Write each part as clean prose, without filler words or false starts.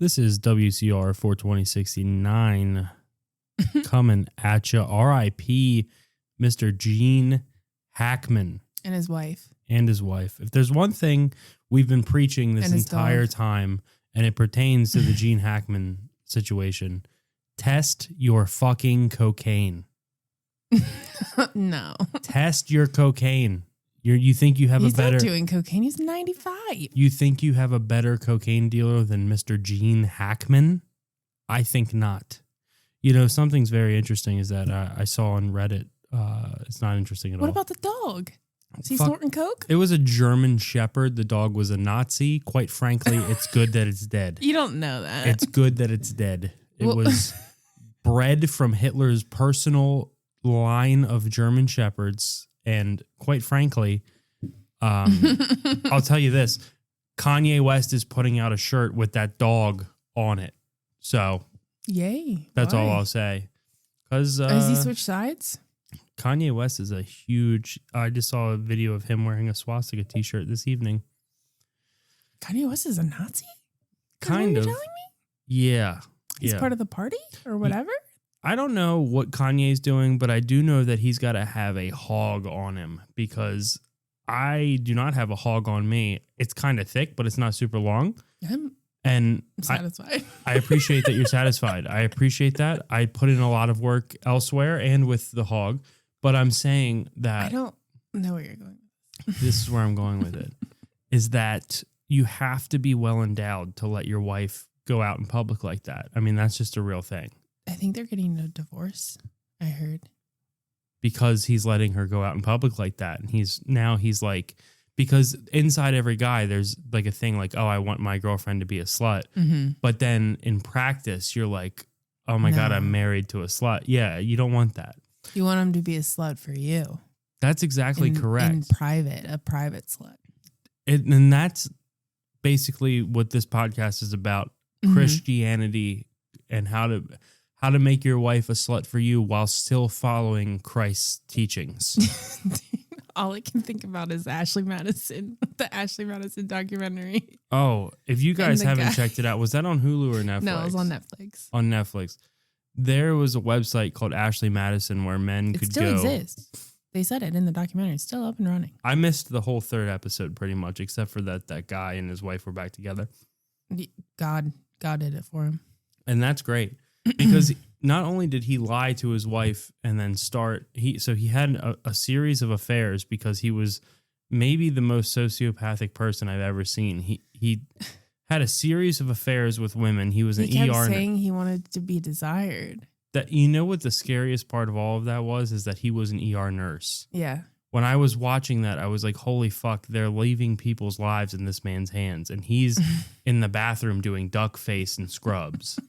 This is WCR 42069 coming at you. R.I.P. Mr. Gene Hackman. And his wife. If there's one thing we've been preaching this entire time, and it pertains to the Gene Hackman situation, test your fucking cocaine. No. Test your cocaine. You think you have He's a better... He's not doing cocaine. He's 95. You think you have a better cocaine dealer than Mr. Gene Hackman? I think not. You know, something's very interesting is that I saw on Reddit. It's not interesting at all. What about the dog? Is he snorting coke? It was a German Shepherd. The dog was a Nazi. Quite frankly, it's good that it's dead. You don't know that. It's good that it's dead. It was bred from Hitler's personal line of German Shepherds. And quite frankly, I'll tell you this. Kanye West is putting out a shirt with that dog on it. So, yay. That's all I'll say. Because has he switched sides? Kanye West is a huge... I just saw a video of him wearing a swastika t-shirt this evening. Kanye West is a Nazi? Kind of. You're telling me? Yeah. He's part of the party or whatever? I don't know what Kanye's doing, but I do know that he's got to have a hog on him because I do not have a hog on me. It's kind of thick, but it's not super long. I'm satisfied. I appreciate that you're satisfied. I appreciate that. I put in a lot of work elsewhere and with the hog, but I'm saying that... I don't know where you're going. This is where I'm going with it, is that you have to be well endowed to let your wife go out in public like that. I mean, that's just a real thing. I think they're getting a divorce, I heard. Because he's letting her go out in public like that. And he's like, because inside every guy, there's like a thing like, oh, I want my girlfriend to be a slut. Mm-hmm. But then in practice, you're like, oh my God, I'm married to a slut. Yeah, you don't want that. You want him to be a slut for you. That's exactly correct. In private, a private slut. And that's basically what this podcast is about. Mm-hmm. Christianity and how to make your wife a slut for you while still following Christ's teachings. All I can think about is Ashley Madison, the Ashley Madison documentary. Oh, if you guys haven't checked it out, was that on Hulu or Netflix? No, it was on Netflix. On Netflix. There was a website called Ashley Madison where men could go. It still exists. They said it in the documentary. It's still up and running. I missed the whole third episode pretty much, except for that guy and his wife were back together. God did it for him. And that's great. Because not only did he lie to his wife and then he had a series of affairs because he was maybe the most sociopathic person I've ever seen. He had a series of affairs with women. He was an ER. He kept saying he wanted to be desired. That you know what the scariest part of all of that was is that he was an ER nurse. Yeah. When I was watching that, I was like, holy fuck, they're leaving people's lives in this man's hands. And he's in the bathroom doing duck face and scrubs.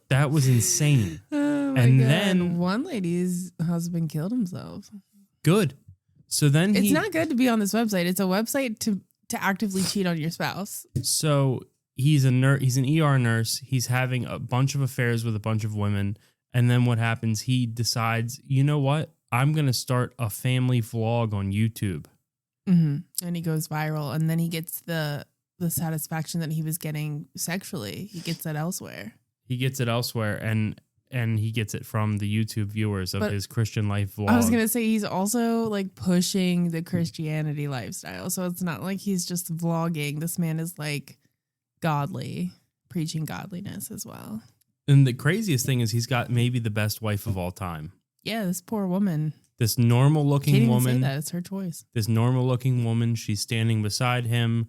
That was insane. Oh my God. Then one lady's husband killed himself. Good. So then it's not good to be on this website. It's a website to actively cheat on your spouse. So he's an ER nurse. He's having a bunch of affairs with a bunch of women. And then what happens? He decides, you know what? I'm going to start a family vlog on YouTube. Mm-hmm. And he goes viral. And then he gets the satisfaction that he was getting sexually. He gets that elsewhere. And he gets it from the YouTube viewers of his Christian life vlog. I was going to say he's also like pushing the Christianity lifestyle. So it's not like he's just vlogging. This man is like godly, preaching godliness as well. And the craziest thing is he's got maybe the best wife of all time. Yeah, this poor woman. This normal looking woman. Can't even say that. It's her choice. This normal looking woman. She's standing beside him.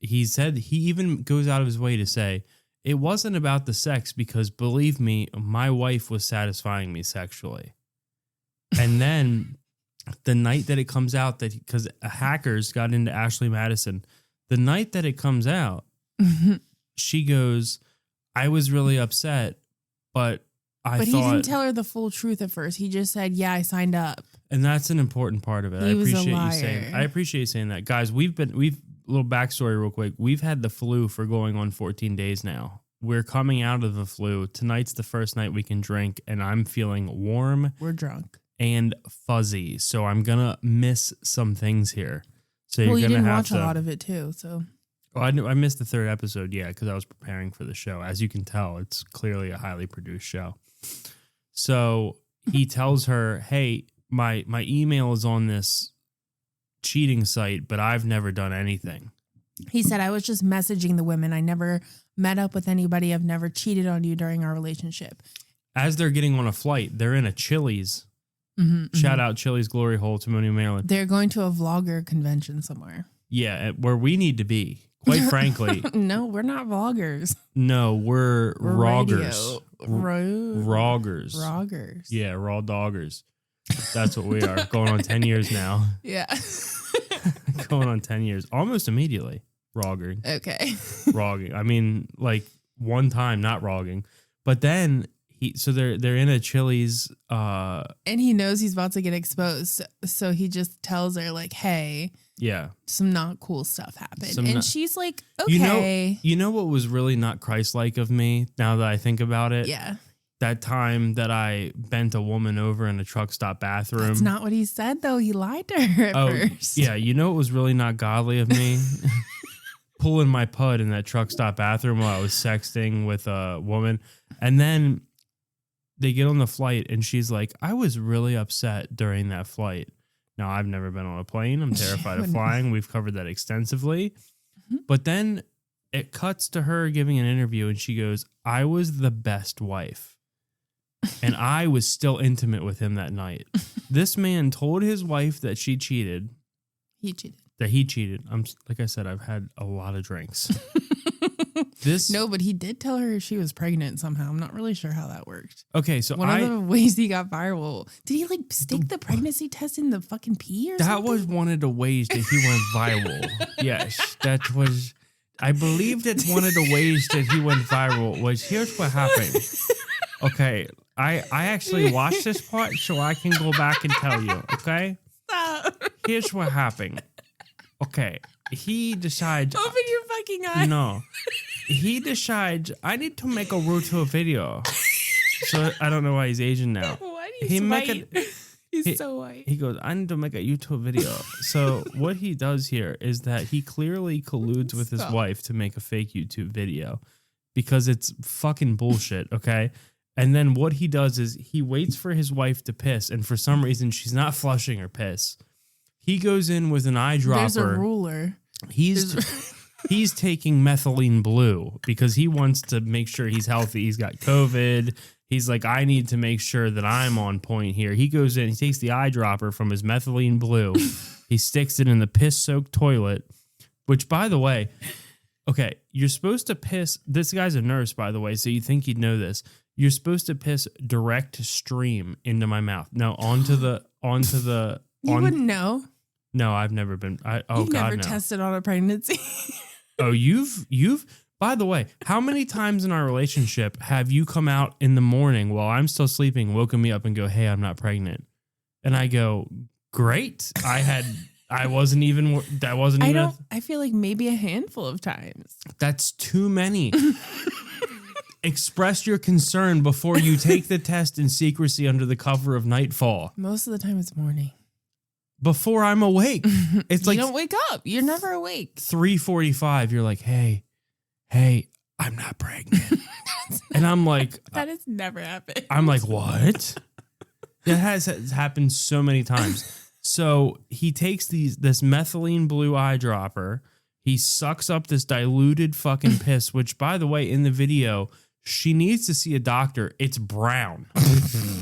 He said he even goes out of his way to say, it wasn't about the sex because, believe me, my wife was satisfying me sexually. And then the night that it comes out that because hackers got into Ashley Madison, the night that it comes out, she goes, I was really upset, but I thought... But he didn't tell her the full truth at first. He just said, yeah, I signed up. And that's an important part of it. I appreciate you saying that. Guys, we've little backstory real quick. We've had the flu for going on 14 days now. We're coming out of the flu. Tonight's the first night we can drink, and I'm feeling warm. We're drunk. And fuzzy. So I'm going to miss some things here. So you didn't watch a lot of it too, so... Oh, I missed the third episode, yeah, because I was preparing for the show. As you can tell, it's clearly a highly produced show. So he tells her, hey, my email is on this cheating site, but I've never done anything. He said, I was just messaging the women. I never met up with anybody. I've never cheated on you during our relationship. As they're getting on a flight, they're in a Chili's. Shout out Chili's Glory Hole, Timonium, Maryland. They're going to a vlogger convention somewhere. Yeah, where we need to be. Quite frankly. No, we're not vloggers. No, we're roggers. Roggers. Yeah, raw doggers. That's what we are. Going on 10 years now. Yeah. Going on 10 years. Almost immediately. Rogging. Okay. Rogging. I mean, like one time, not rogging. But then they're in a Chili's. And he knows he's about to get exposed. So he just tells her like, hey. Yeah. Some not cool stuff happened. She's like, okay. You know what was really not Christ-like of me now that I think about it? Yeah. That time that I bent a woman over in a truck stop bathroom. That's not what he said, though. He lied to her at first. Yeah. You know what was really not godly of me? Pulling my pud in that truck stop bathroom while I was sexting with a woman. And then they get on the flight and she's like, I was really upset during that flight. Now, I've never been on a plane. I'm terrified of flying. We've covered that extensively. But then it cuts to her giving an interview and she goes, I was the best wife. And I was still intimate with him that night. This man told his wife that she cheated. He cheated. That he cheated. Like I said, I've had a lot of drinks. No, but he did tell her she was pregnant somehow. I'm not really sure how that worked. Okay, so one of the ways he got viral. Did he like stick the pregnancy test in the fucking pee or something? That was one of the ways that he went viral. Yes, that was. I believe that one of the ways that he went viral was, here's what happened. Okay, I actually watched this part so I can go back and tell you. Okay, stop. Here's what happened. Okay, he decides. Open your fucking eye. No. He decides, I need to make a YouTube video. So I don't know why he's Asian now. Why do you white? He's so white. He goes, I need to make a YouTube video. So what he does here is that he clearly colludes with his wife to make a fake YouTube video because it's fucking bullshit, okay? And then what he does is he waits for his wife to piss, and for some reason she's not flushing her piss. He goes in with an eyedropper. There's a ruler. He's taking methylene blue because he wants to make sure he's healthy. He's got COVID. He's like, I need to make sure that I'm on point here. He goes in, he takes the eyedropper from his methylene blue. He sticks it in the piss-soaked toilet, which, by the way, okay, you're supposed to piss. This guy's a nurse, by the way, so you think he'd know this. You're supposed to piss direct stream into my mouth. No, onto the. You wouldn't know. No, I've never been. You've never no. tested on a pregnancy. Oh, you've. By the way, how many times in our relationship have you come out in the morning while I'm still sleeping, woken me up and go, hey, I'm not pregnant? And I go, great. I wasn't even. I feel like maybe a handful of times. That's too many. Express your concern before you take the test in secrecy under the cover of nightfall. Most of the time it's morning. Before I'm awake. It's like you don't wake up. You're never awake. 3:45. You're like, hey, I'm not pregnant. And I'm like, that has never happened. I'm like, what? That has happened so many times. So he takes this methylene blue eyedropper. He sucks up this diluted fucking piss, which, by the way, in the video, she needs to see a doctor. It's brown.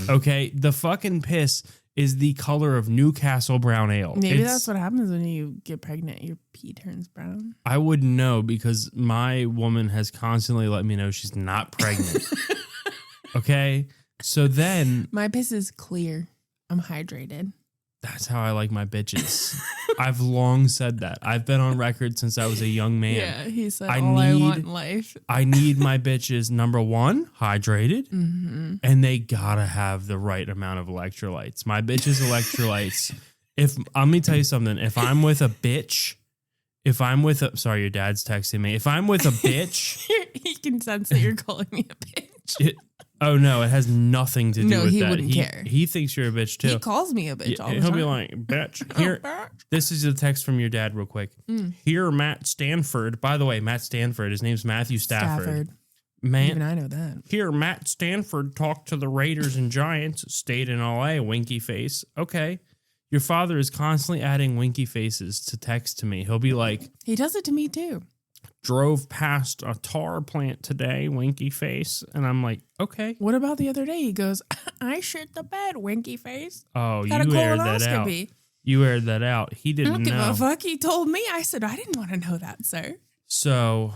Okay? The fucking piss is the color of Newcastle brown ale. Maybe that's what happens when you get pregnant. Your pee turns brown. I wouldn't know because my woman has constantly let me know she's not pregnant. Okay? So then... My piss is clear. I'm hydrated. That's how I like my bitches. I've long said that. I've been on record since I was a young man. Yeah, he said I want in life. I need my bitches, number one, hydrated, and they gotta have the right amount of electrolytes. My bitches' electrolytes. Let me tell you something. If I'm with a bitch, sorry, your dad's texting me. If I'm with a bitch, he can sense that you're calling me a bitch. Oh no, it has nothing to do with he that. Wouldn't care. He thinks you're a bitch too. He calls me a bitch all the He'll time. be like, bitch. Here, this is a text from your dad real quick. Here, Matt Stanford. By the way, Matt Stanford, his name's Matthew Stafford. Man, even I know that. Here, Matt Stanford talked to the Raiders and Giants, stayed in LA, winky face. Okay. Your father is constantly adding winky faces to text to me. He'll be like, he does it to me too. Drove past a tar plant today, winky face. And I'm like, okay. What about the other day? He goes, I shit the bed, winky face. Oh, Got you aired that out. You aired that out. He didn't know. I don't give a fuck. He told me. I said, I didn't want to know that, sir. So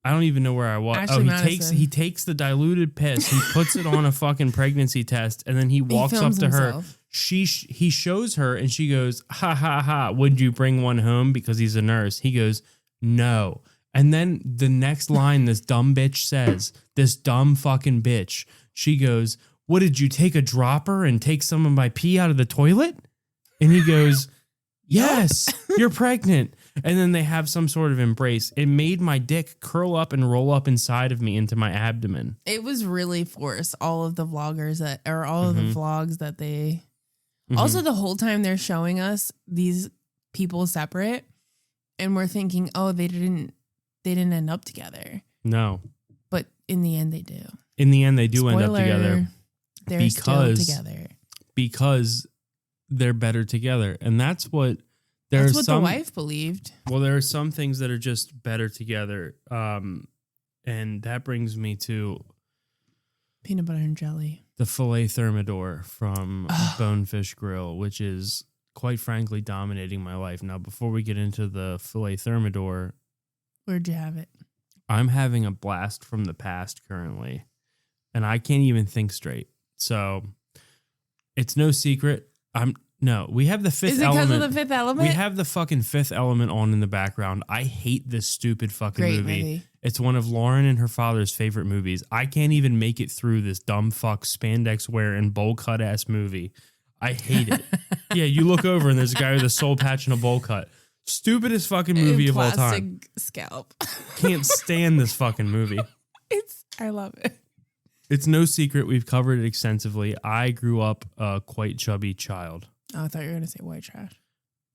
I don't even know where I was. Ashley he takes the diluted piss. He puts it on a fucking pregnancy test, and then he walks up to her. He shows her, and she goes, ha, ha, ha. Would you bring one home? Because he's a nurse. He goes, no. And then the next line this dumb bitch says, this dumb fucking bitch, she goes, what, did you take a dropper and take some of my pee out of the toilet? And he goes, yes, you're pregnant. And then they have some sort of embrace. It made my dick curl up and roll up inside of me into my abdomen. It was really forced. All of the vloggers all of the vlogs that they, also the whole time they're showing us these people separate, and we're thinking, oh, they didn't end up together. No. But in the end, they do. In the end, they do Spoiler, end up together. They're still together. Because they're better together. And that's what... That's what the wife believed. Well, there are some things that are just better together. And that brings me to... peanut butter and jelly. The filet thermidor from Bonefish Grill, which is, quite frankly, dominating my life. Now, before we get into the filet thermidor... Where'd you have it? I'm having a blast from the past currently, and I can't even think straight. So it's no secret. We have the Fifth Element. Is it because of the Fifth Element? We have the fucking Fifth Element on in the background. I hate this stupid fucking movie. It's one of Lauren and her father's favorite movies. I can't even make it through this dumb fuck spandex wearing bowl cut ass movie. I hate it. Yeah, you look over and there's a guy with a soul patch and a bowl cut. Stupidest fucking movie of all time. Scalp. Can't stand this fucking movie. I love it. It's no secret. We've covered it extensively. I grew up a quite chubby child. Oh, I thought you were going to say white trash.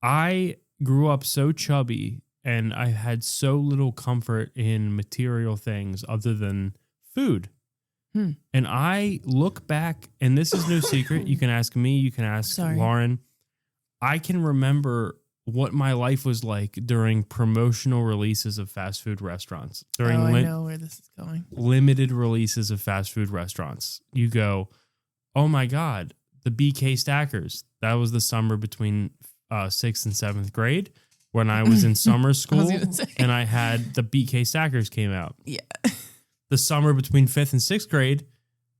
I grew up so chubby, and I had so little comfort in material things other than food. And I look back, and this is no secret. You can ask me. You can ask Lauren. I can remember what my life was like during promotional releases of fast food restaurants. During I know where this is going. Limited releases of fast food restaurants. You go, oh my God, the BK Stackers. That was the summer between 6th and 7th grade when I was in summer school, and I had the BK Stackers came out. Yeah. The summer between 5th and 6th grade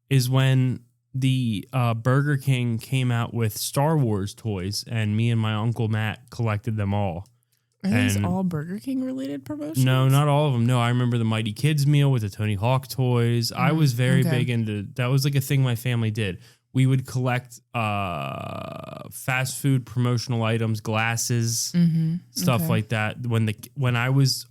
is when the Burger King came out with Star Wars toys, and me and my Uncle Matt collected them all. Are these all Burger King related promotions? No, not all of them. No, I remember the Mighty Kids meal with the Tony Hawk toys. I was very big into, that was like a thing my family did. We would collect fast food promotional items, glasses, stuff like that.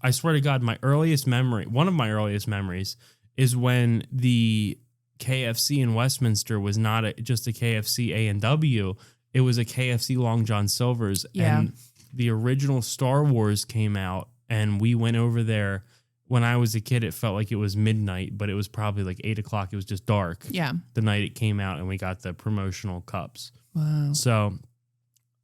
I swear to God, one of my earliest memories is when the KFC in Westminster was not just a KFC A&W. It was a KFC Long John Silver's. Yeah. And the original Star Wars came out, and we went over there. When I was a kid, it felt like it was midnight, but it was probably like 8 o'clock. It was just dark. Yeah. The night it came out, and we got the promotional cups. Wow. So,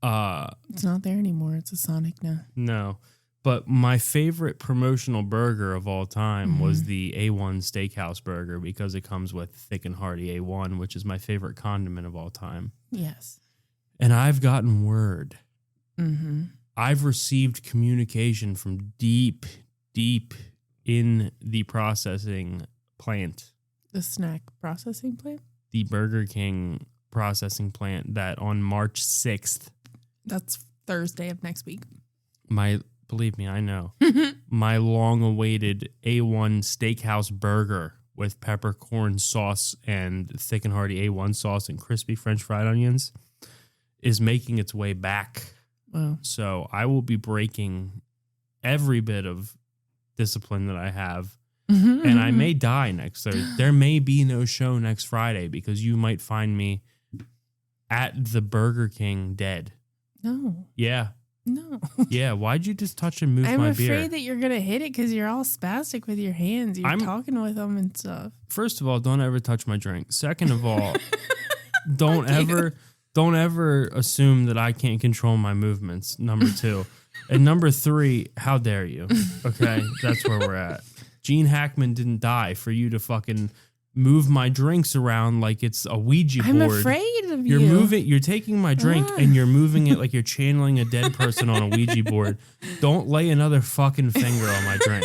it's not there anymore. It's a Sonic now. No. But my favorite promotional burger of all time was the A1 Steakhouse burger, because it comes with thick and hearty A1, which is my favorite condiment of all time. Yes. And I've gotten word. I've received communication from deep in the processing plant. The snack processing plant? The Burger King processing plant, that on March 6th. That's Thursday of next week. Believe me, I know. My long-awaited A1 Steakhouse burger with peppercorn sauce and thick and hearty A1 sauce and crispy French fried onions is making its way back. Wow. So I will be breaking every bit of discipline that I have and I may die next Thursday. There may be no show next Friday because you might find me at the Burger King dead. No. Yeah. No. Yeah. Why'd you just touch and move I'm my afraid beer? that you're going to hit it because you're all spastic with your hands. You're talking with them and stuff. First of all, don't ever touch my drink. Second of all, don't ever assume that I can't control my movements. Number 2. And number 3, how dare you? Okay. That's where we're at. Gene Hackman didn't die for you to fucking move my drinks around like it's a Ouija board. I'm afraid of you. You're taking my drink and you're moving it like you're channeling a dead person on a Ouija board. Don't lay another fucking finger on my drink.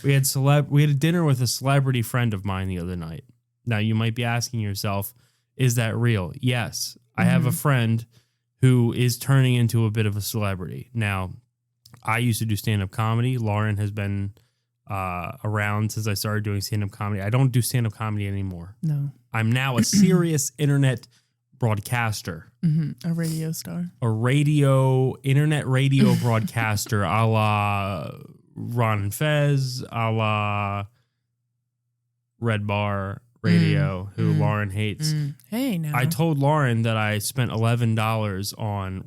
We had a dinner with a celebrity friend of mine the other night. Now you might be asking yourself, is that real? Yes. I have a friend who is turning into a bit of a celebrity. Now, I used to do stand-up comedy. Lauren has been around since I started doing stand-up comedy. I don't do stand-up comedy anymore. No. I'm now a serious internet broadcaster. A radio star. Internet radio broadcaster a la Ron and Fez, a la Red Bar Radio, who Lauren hates. Hey, now. I told Lauren that I spent $11 on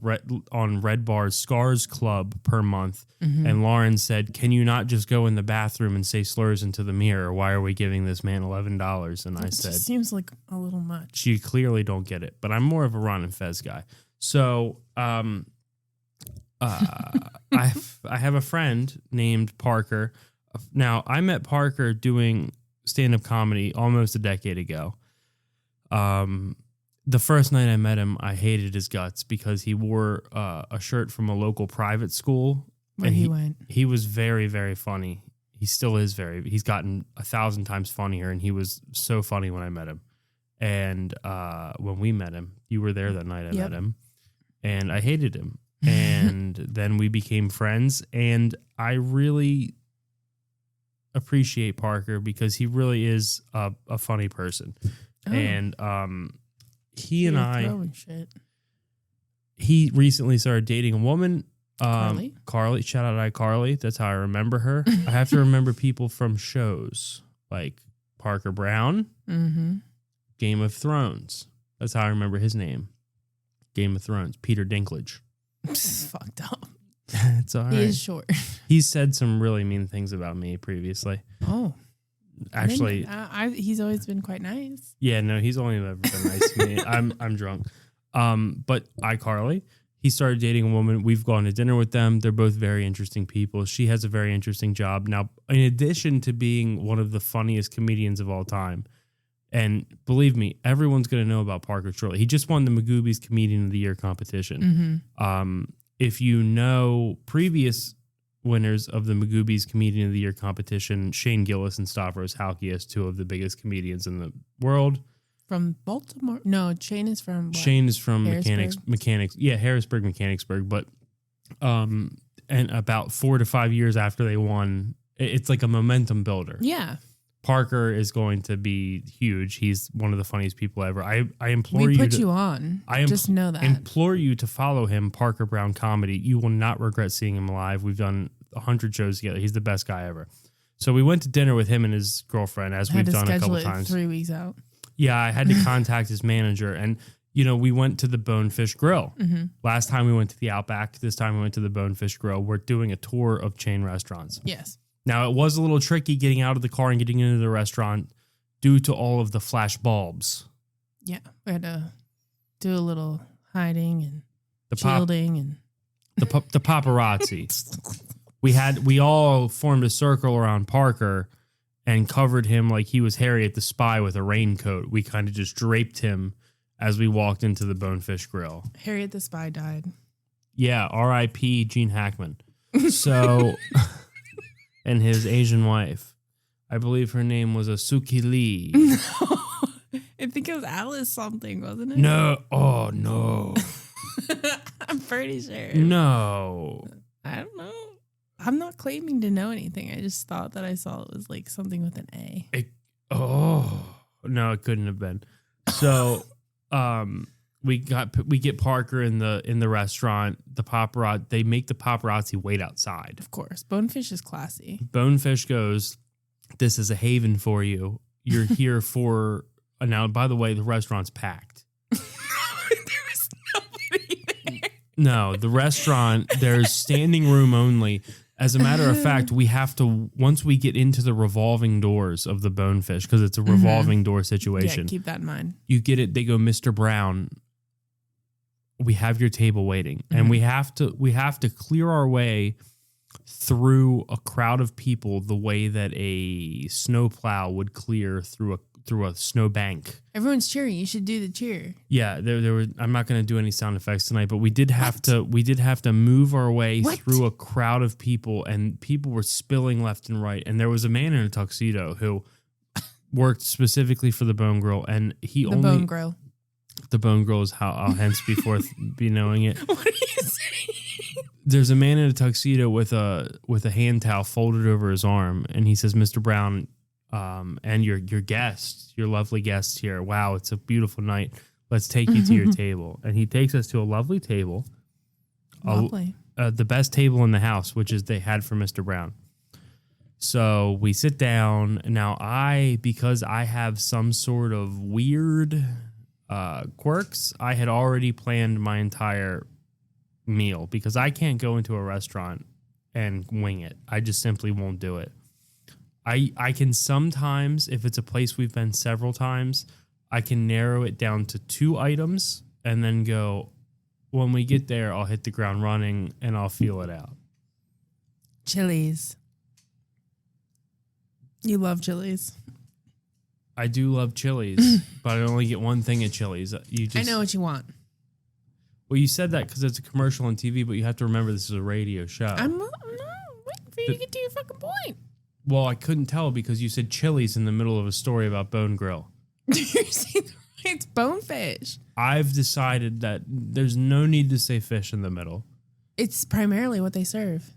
Red Bar's Scars Club per month, and Lauren said, "Can you not just go in the bathroom and say slurs into the mirror? Why are we giving this man $11?" And I said, "Seems like a little much." You clearly don't get it, but I'm more of a Ron and Fez guy. So, I have a friend named Parker. Now, I met Parker doing stand-up comedy almost a decade ago. The first night I met him, I hated his guts because he wore a shirt from a local private school. Where he went. He was very, very funny. He still is he's gotten 1,000 times funnier, and he was so funny when I met him. And when we met him, you were there that night I met him, and I hated him. And then we became friends, and I really appreciate Parker because he really is a funny person. And he recently started dating a woman, Carly. Shout out iCarly. That's how I remember her. I have to remember people from shows like Parker Brown, Game of Thrones. That's how I remember his name. Game of Thrones. Peter Dinklage. Fucked up. It's all right. He is short. He's said some really mean things about me previously. Oh. Actually, he's always been quite nice. Yeah, no, he's only ever been nice to me. I'm drunk. But iCarly, he started dating a woman. We've gone to dinner with them. They're both very interesting people. She has a very interesting job. Now, in addition to being one of the funniest comedians of all time, and believe me, everyone's going to know about Parker shortly. He just won the Magooby's Comedian of the Year competition. If you know previous winners of the Magooby's Comedian of the Year competition, Shane Gillis and Stavros Halkias, 2 of the biggest comedians in the world. From Baltimore? No, Shane is from what? Shane is from Mechanics. Yeah, Harrisburg, Mechanicsburg. But and about 4 to 5 years after they won, it's like a momentum builder. Yeah. Parker is going to be huge. He's one of the funniest people ever. I implore we you put you on. Just know that. Implore you to follow him, Parker Brown Comedy. You will not regret seeing him live. We've done 100 shows together. He's the best guy ever. So we went to dinner with him and his girlfriend, as we've done a couple times. 3 weeks out. Yeah, I had to contact his manager, and we went to the Bonefish Grill. Last time we went to the Outback. This time we went to the Bonefish Grill. We're doing a tour of chain restaurants. Yes. Now, it was a little tricky getting out of the car and getting into the restaurant due to all of the flash bulbs. Yeah, we had to do a little hiding and shielding and the paparazzi. We all formed a circle around Parker and covered him like he was Harriet the Spy with a raincoat. We kind of just draped him as we walked into the Bonefish Grill. Harriet the Spy died. Yeah, R.I.P. Gene Hackman. So... and his Asian wife. I believe her name was Suki Lee. I think it was Alice something, wasn't it? No. Oh, no. I'm pretty sure. No. I don't know. I'm not claiming to know anything. I just thought that I saw it was like something with an A. No, it couldn't have been. So, we get Parker in the restaurant. The paparazzi, they make the paparazzi wait outside. Of course, Bonefish is classy. Bonefish goes, this is a haven for you. You're here for now. By the way, the restaurant's packed. There was nobody there. No, the restaurant, there's standing room only. As a matter of fact, we have to, once we get into the revolving doors of the Bonefish, because it's a revolving door situation. Yeah, keep that in mind. You get it. They go, Mr. Brown, we have your table waiting, and we have to clear our way through a crowd of people the way that a snowplow would clear through a snowbank. Everyone's cheering. You should do the cheer. Yeah, there were. I'm not going to do any sound effects tonight, but we did have to move our way through a crowd of people, and people were spilling left and right. And there was a man in a tuxedo who worked specifically for the Bone Grill, and Bone Grill. The Bone Grill is how I'll hence be knowing it. What are you saying? There's a man in a tuxedo with a hand towel folded over his arm, and he says, "Mr. Brown, and your guests, your lovely guests here. Wow, it's a beautiful night. Let's take you to your table." And he takes us to a lovely table, Lovely, the best table in the house, which is they had for Mr. Brown. So we sit down. Now because I have some sort of weird quirks, I had already planned my entire meal because I can't go into a restaurant and wing it. I just simply won't do it. I can sometimes, if it's a place we've been several times, I can narrow it down to 2 items and then go, when we get there, I'll hit the ground running and I'll feel it out. Chili's. You love Chili's. I do love Chili's, but I only get one thing at Chili's. I know what you want. Well, you said that because it's a commercial on TV, but you have to remember this is a radio show. I'm not waiting for you to get to your fucking point. Well, I couldn't tell because you said Chili's in the middle of a story about Bone Grill. You're saying it's Bonefish. I've decided that there's no need to say fish in the middle. It's primarily what they serve.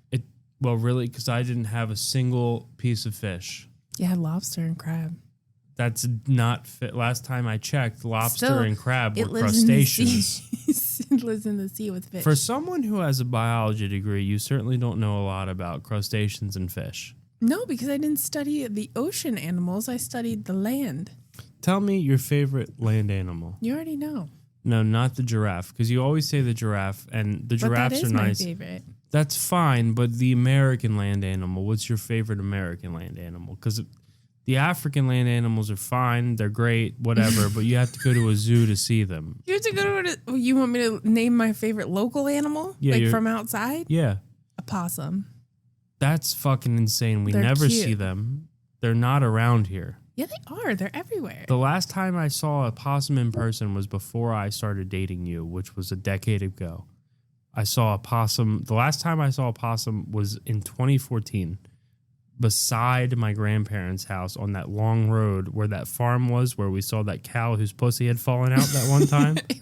Well, really, because I didn't have a single piece of fish. You had lobster and crab. That's not fit. Last time I checked, lobster Still, and crab were lives crustaceans. It lives in the sea with fish. For someone who has a biology degree, you certainly don't know a lot about crustaceans and fish. No, because I didn't study the ocean animals. I studied the land. Tell me your favorite land animal. You already know. No, not the giraffe, because you always say the giraffe, and the giraffes are nice. My favorite. That's fine, but the American land animal, what's your favorite American land animal? Because the African land animals are fine, they're great, whatever, but you have to go to a zoo to see them. You have to go to you want me to name my favorite local animal? Yeah, like from outside? Yeah. A possum. That's fucking insane. They're never cute. See them. They're not around here. Yeah, they are. They're everywhere. The last time I saw a possum in person was before I started dating you, which was a decade ago. I saw a possum. The last time I saw a possum was in 2014 beside my grandparents' house on that long road where that farm was, where we saw that cow whose pussy had fallen out that one time. It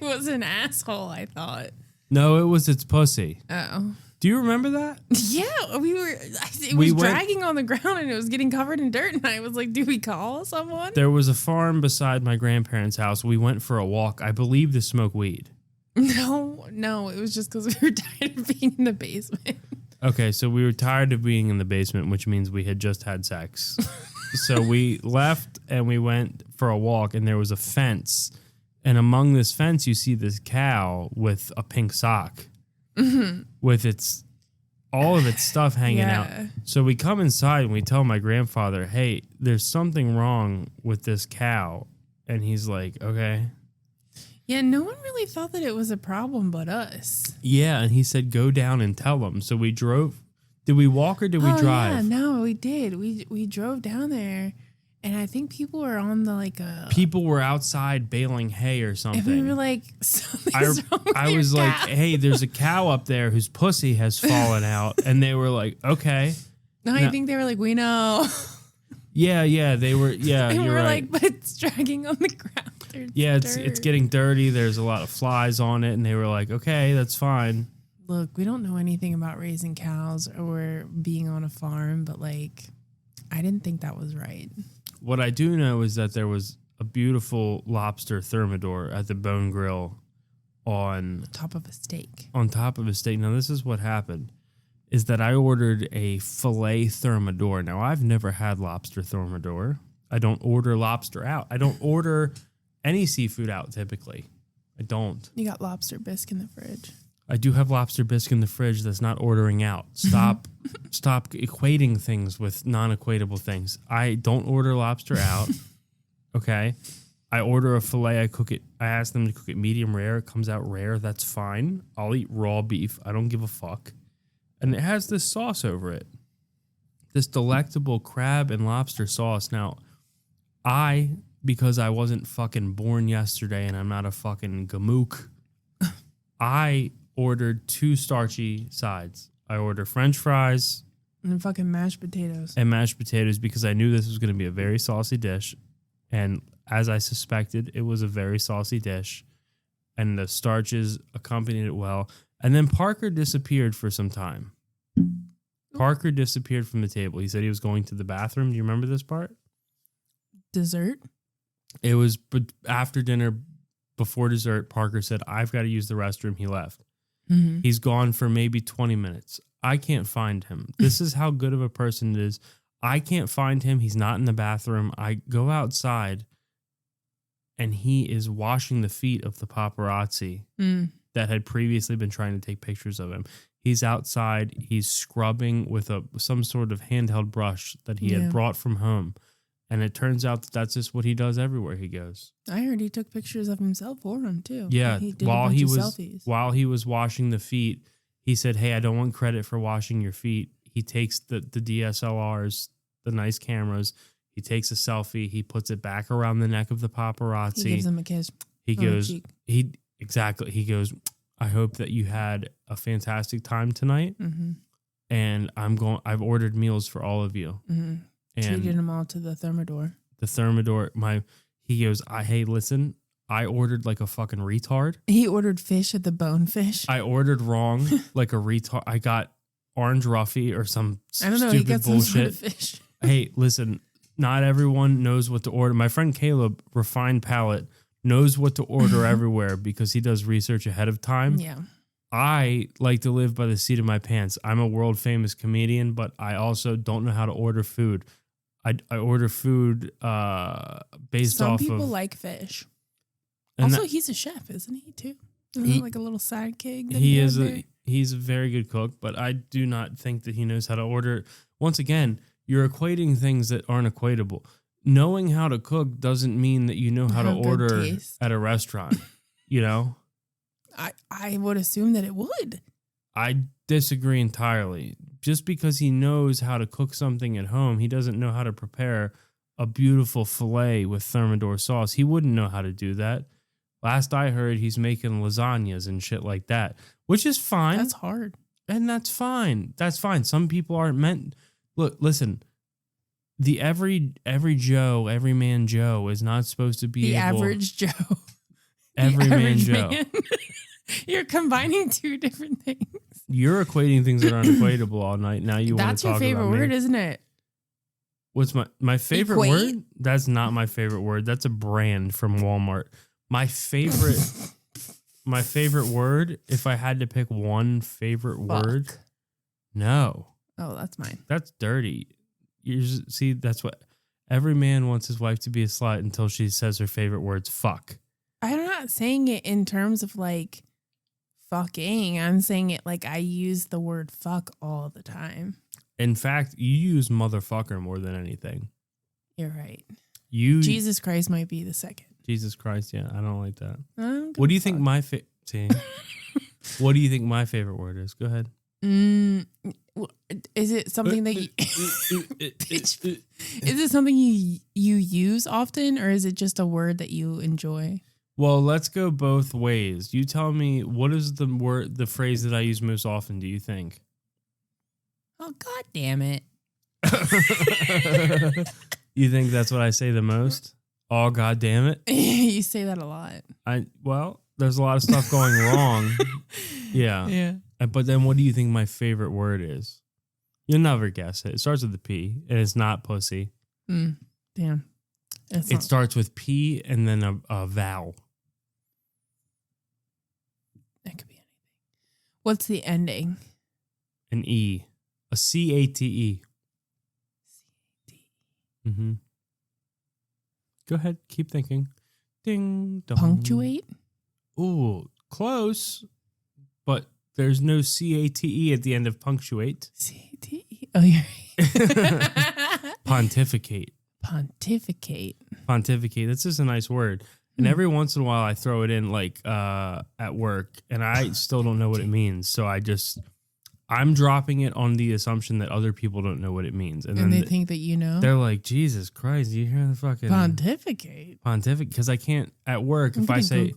was an asshole, I thought. No, it was its pussy. Oh. Do you remember that? Yeah, it was dragging on the ground and it was getting covered in dirt. And I was like, do we call someone? There was a farm beside my grandparents' house. We went for a walk, I believe, to smoke weed. No, it was just because we were tired of being in the basement. Okay, so we were tired of being in the basement, which means we had just had sex. So we left and we went for a walk, and there was a fence. And among this fence, you see this cow with a pink sock. Mm-hmm. With all of its stuff hanging out. So we come inside and we tell my grandfather, hey, there's something wrong with this cow. And he's like, okay. Yeah, no one really thought that it was a problem but us. Yeah, and he said, go down and tell them. So we drove. Did we walk or did we drive? Yeah, no, we did. We drove down there. And I think people were on the people were outside baling hay or something. And we were like, something's wrong with I was like, hey, there's a cow up there whose pussy has fallen out. And they were like, okay. No, I think they were like, we know. Yeah, they were. Yeah, and you're we were right. like, but it's dragging on the ground. It's getting dirty. There's a lot of flies on it. And they were like, okay, that's fine. Look, we don't know anything about raising cows or being on a farm, but I didn't think that was right. What I do know is that there was a beautiful lobster thermidor at the Bone Grill on top of a steak. On top of a steak. Now, this is what happened. is that I ordered a filet thermidor. Now, I've never had lobster thermidor. I don't order lobster out. I don't order any seafood out typically. I don't. You got lobster bisque in the fridge. I do have lobster bisque in the fridge that's not ordering out. Stop equating things with non-equatable things. I don't order lobster out. Okay. I order a filet. I cook it. I ask them to cook it medium rare. It comes out rare. That's fine. I'll eat raw beef. I don't give a fuck. And it has this sauce over it. This delectable crab and lobster sauce. Now, because I wasn't fucking born yesterday and I'm not a fucking gamook, I ordered 2 starchy sides. I ordered French fries. And fucking mashed potatoes. And mashed potatoes because I knew this was going to be a very saucy dish. And as I suspected, it was a very saucy dish. And the starches accompanied it well. And then Parker disappeared for some time. Parker disappeared from the table. He said he was going to the bathroom. Do you remember this part? Dessert? It was after dinner, before dessert. Parker said, I've got to use the restroom. He left. Mm-hmm. He's gone for maybe 20 minutes. I can't find him. This is how good of a person it is. I can't find him. He's not in the bathroom. I go outside and he is washing the feet of the paparazzi that had previously been trying to take pictures of him. He's outside. He's scrubbing with some sort of handheld brush that he had brought from home. And it turns out that that's just what he does everywhere he goes. I heard he took pictures of himself for him too. Yeah, he did selfies. While he was washing the feet, he said, "Hey, I don't want credit for washing your feet." He takes the DSLRs, the nice cameras. He takes a selfie. He puts it back around the neck of the paparazzi. He gives him a kiss. He goes, He goes, "I hope that you had a fantastic time tonight, and I've ordered meals for all of you." Mm-hmm. And treated them all to the thermidor. The thermidor, he goes, hey, listen, I ordered like a fucking retard. He ordered fish at the Bonefish. I ordered wrong, like a retard. I got orange roughy or some I don't know, stupid he got bullshit. some sort of fish. Hey, listen, not everyone knows what to order. My friend Caleb, refined palate, knows what to order everywhere because he does research ahead of time. Yeah. I like to live by the seat of my pants. I'm a world famous comedian, but I also don't know how to order food. I order food based off of... Some people like fish. Also, he's a chef, isn't he, too? Isn't he like a little sidekick? He's a very good cook, but I do not think that he knows how to order. Once again, you're equating things that aren't equatable. Knowing how to cook doesn't mean that you know how to order at a restaurant, you know? I would assume that it would. I disagree entirely. Just because he knows how to cook something at home, he doesn't know how to prepare a beautiful filet with thermidor sauce. He wouldn't know how to do that. Last I heard, he's making lasagnas and shit like that, which is fine. That's hard. And that's fine. That's fine. Some people aren't meant... Look, listen. The every Joe, every man Joe is not supposed to be the average Joe. Every man Joe. You're combining 2 different things. You're equating things that aren't equatable all night. Now you want to talk about me. That's your favorite word, isn't it? What's my favorite word? That's not my favorite word. That's a brand from Walmart. My favorite word, if I had to pick one favorite word, no. Oh, that's mine. That's dirty. See, that's what every man wants his wife to be a slut until she says her favorite words, fuck. I'm not saying it in terms of like fucking. I'm saying it like I use the word fuck all the time. In fact, you use motherfucker more than anything. You're right. Jesus Christ might be the second. Jesus Christ, yeah, I don't like that. What do you think my What do you think my favorite word is? Go ahead. Is it something that you, is it something you use often, or is it just a word that you enjoy? Well, let's go both ways. You tell me, what is the phrase that I use most often, do you think? Oh, God damn it. You think that's what I say the most? Oh, God damn it. You say that a lot. Well, there's a lot of stuff going wrong. Yeah. Yeah. But then what do you think my favorite word is? You'll never guess it. It starts with a P, and it's not pussy. Damn. It starts with P and then a vowel. It could be anything. What's the ending? An E. A C-A-T-E. Mm-hmm. Go ahead. Keep thinking. Ding dong. Punctuate? Ooh, close. But there's no C-A-T-E at the end of punctuate. C-A-T-E. Oh, you're right. Pontificate. Pontificate. Pontificate. That's just a nice word. And every once in a while I throw it in like at work and I still don't know what it means. So I'm dropping it on the assumption that other people don't know what it means. And then they think that you know? They're like, Jesus Christ, you hear the fucking Pontificate. Because I can't at work if I say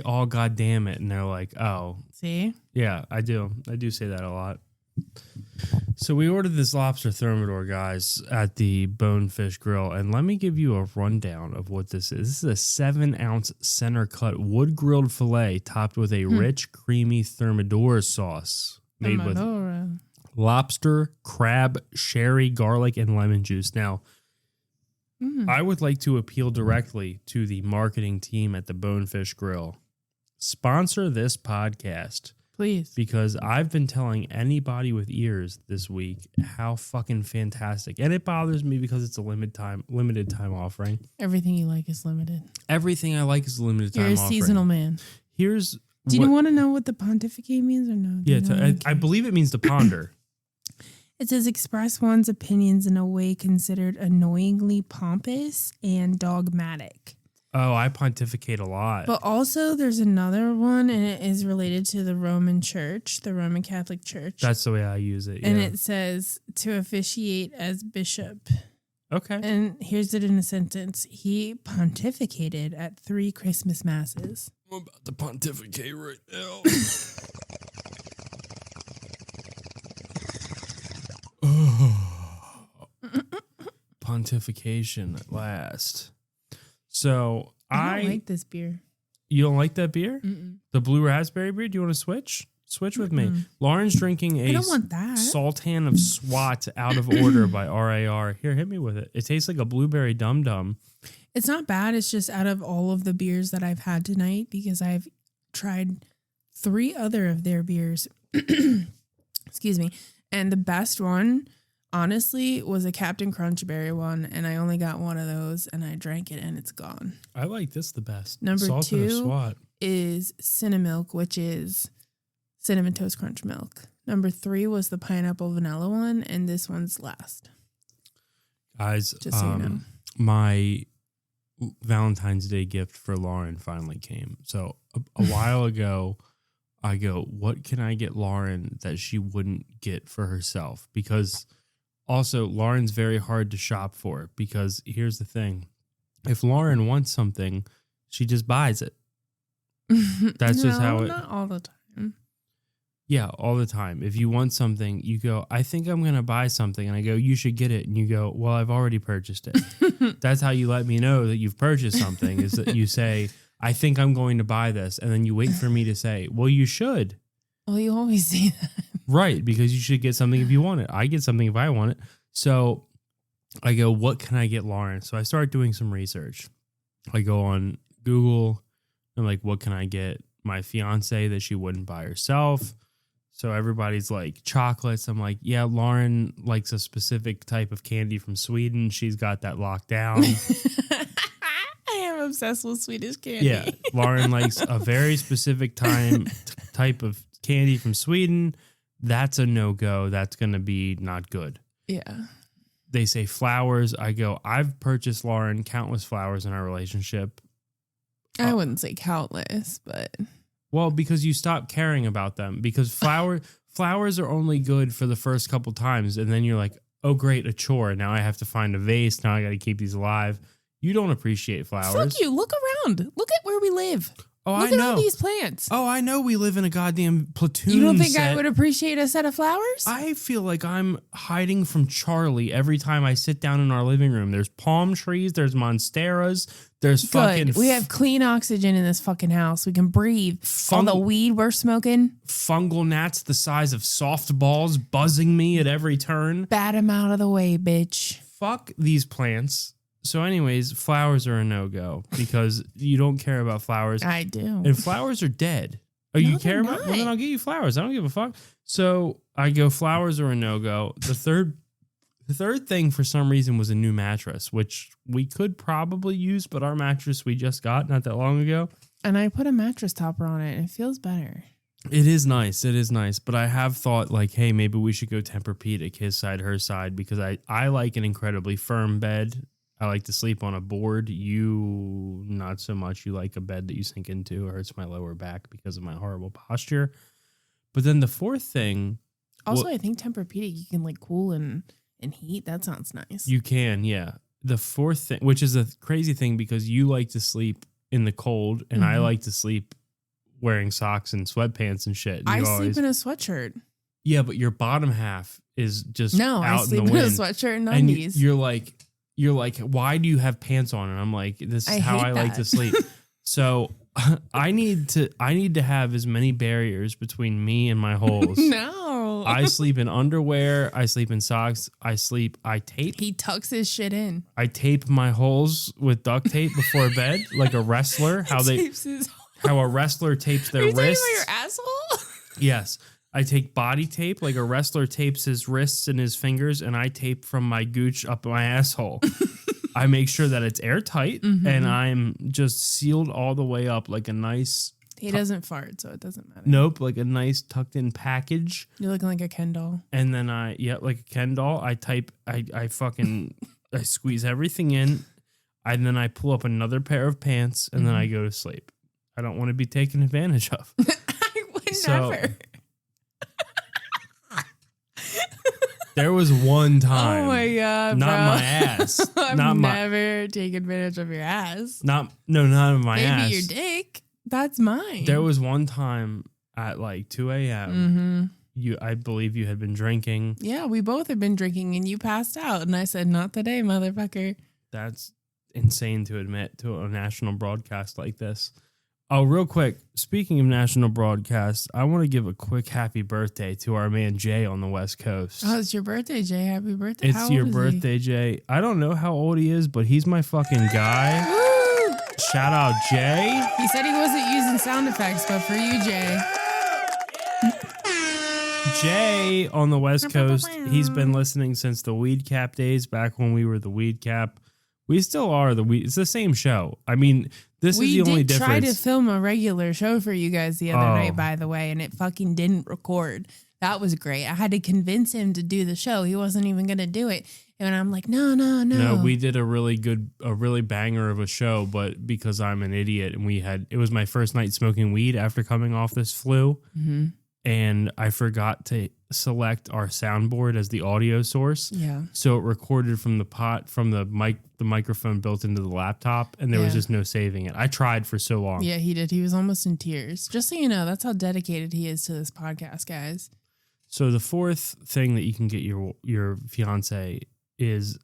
oh god damn it, and they're like, oh. See? Yeah, I do. I do say that a lot. So we ordered this lobster thermidor, guys, at the Bonefish Grill, and let me give you a rundown of what this is. This is a 7-ounce center cut wood grilled filet topped with a rich, creamy thermidor sauce made with lobster, crab, sherry, garlic, and lemon juice. Now, I would like to appeal directly to the marketing team at the Bonefish Grill. Sponsor this podcast. Please. Because I've been telling anybody with ears this week how fucking fantastic. And it bothers me because it's a limited time offering. Everything you like is limited. Everything I like is a limited time offering. You're a seasonal man. Do you want to know what the pontificate means or no? Yeah, I believe it means to ponder. It says express one's opinions in a way considered annoyingly pompous and dogmatic. Oh, I pontificate a lot. But also there's another one, and it is related to the Roman Church, the Roman Catholic Church. That's the way I use it, yeah. And it says to officiate as bishop. Okay. And here's it in a sentence. He pontificated at 3 Christmas masses. I'm about to pontificate right now. Pontification at last. So I don't like this beer. You don't like that beer? Mm-mm. The blue raspberry beer? Do you want to switch? Switch with me. Lauren's drinking a I don't want that. Sultan of SWAT out of order by r.i.p. Here, hit me with it. It tastes like a blueberry Dum Dum. It's not bad. It's just out of all of the beers that I've had tonight, because I've tried 3 other of their beers. Excuse me. And the best one, honestly, was a Captain Crunchberry one, and I only got one of those, and I drank it, and it's gone. I like this the best. Number Sultan of 2 SWAT is Cinnamilk, which is Cinnamon Toast Crunch Milk. Number 3 was the pineapple vanilla one, and this one's last. Guys, just so you know. My Valentine's Day gift for Lauren finally came. So a while ago, I go, what can I get Lauren that she wouldn't get for herself? Because also, Lauren's very hard to shop for, because here's the thing. If Lauren wants something, she just buys it. That's just how it... Not all the time. Yeah, all the time. If you want something, you go, I think I'm going to buy something. And I go, you should get it. And you go, well, I've already purchased it. That's how you let me know that you've purchased something, is that you say, I think I'm going to buy this. And then you wait for me to say, well, you should. Well, you always say that. Right, because you should get something if you want it. I get something if I want it. So I go, what can I get Lauren? So I start doing some research. I go on Google. I'm like, what can I get my fiance that she wouldn't buy herself? So everybody's like, chocolates. I'm like, yeah, Lauren likes a specific type of candy from Sweden. She's got that locked down. I am obsessed with Swedish candy. Yeah, Lauren likes a very specific type of candy from Sweden. That's a no-go. That's going to be not good. Yeah. They say flowers. I go, I've purchased Lauren countless flowers in our relationship. I wouldn't say countless, but... Well, because you stop caring about them. Because flowers are only good for the first couple times. And then you're like, oh, great, a chore. Now I have to find a vase. Now I got to keep these alive. You don't appreciate flowers. Fuck you. Look around. Look at where we live. Oh, Look at all these plants. Oh, I know we live in a goddamn platoon. You don't think I would appreciate a set of flowers? I feel like I'm hiding from Charlie every time I sit down in our living room. There's palm trees. There's monsteras. There's fucking... We have clean oxygen in this fucking house. We can breathe. All the weed we're smoking. Fungal gnats the size of softballs buzzing me at every turn. Bat them out of the way, bitch. Fuck these plants. So anyways, flowers are a no-go because you don't care about flowers. I do. And flowers are dead. Oh, you care about? Well, then I'll get you flowers. I don't give a fuck. So I go flowers or a no-go. The third thing for some reason was a new mattress, which we could probably use, but our mattress we just got not that long ago. And I put a mattress topper on it and it feels better. It is nice. It is nice. But I have thought like, hey, maybe we should go Tempur-Pedic, his side, her side, because I like an incredibly firm bed. I like to sleep on a board. You, not so much. You like a bed that you sink into. It hurts my lower back because of my horrible posture. But then the fourth thing. Also, I think Tempur-Pedic, you can like cool and heat. That sounds nice. You can, yeah. The fourth thing, which is a crazy thing because you like to sleep in the cold and I like to sleep wearing socks and sweatpants and shit. And I sleep in a sweatshirt. Yeah, but your bottom half is just out I sleep in the wind. In a sweatshirt and undies. And you're like, why do you have pants on? And I'm like, this is how I like to sleep. So I need to have as many barriers between me and my holes. No. I sleep in underwear. I sleep in socks. I tape. He tucks his shit in. I tape my holes with duct tape before bed, like a wrestler. How a wrestler tapes their wrists. Are you talking about your asshole? Yes. I take body tape like a wrestler tapes his wrists and his fingers, and I tape from my gooch up my asshole. I make sure that it's airtight, and I'm just sealed all the way up like a nice... He doesn't fart, so it doesn't matter. Nope, like a nice tucked-in package. You're looking like a Ken doll. And then like a Ken doll. I squeeze everything in, and then I pull up another pair of pants, and then I go to sleep. I don't want to be taken advantage of. I would never. There was one time. Oh my God, not bro. my ass. I've never taken advantage of your ass. Not of my ass. Maybe your dick. That's mine. There was one time at like 2 a.m. I believe you had been drinking. Yeah, we both had been drinking and you passed out. And I said, not today, motherfucker. That's insane to admit to a national broadcast like this. Oh, real quick. Speaking of national broadcasts, I want to give a quick happy birthday to our man Jay on the West Coast. Oh, it's your birthday, Jay. Happy birthday. It's your birthday, Jay. I don't know how old he is, but he's my fucking guy. Woo! Shout out, Jay. He said he wasn't using sound effects, but for you, Jay. Jay on the West Coast, he's been listening since the Weed Cap days, back when we were the Weed Cap. We still are the Weed. It's the same show. I mean, this is the only difference. We did try to film a regular show for you guys the other night, by the way, and it fucking didn't record. That was great. I had to convince him to do the show. He wasn't even going to do it. And I'm like, no. No, we did a really banger of a show, but because I'm an idiot and it was my first night smoking weed after coming off this flu. And I forgot to select our soundboard as the audio source. Yeah. So it recorded from the microphone built into the laptop, and there was just no saving it. I tried for so long. Yeah, he did. He was almost in tears. Just so you know, that's how dedicated he is to this podcast, guys. So the fourth thing that you can get your fiance is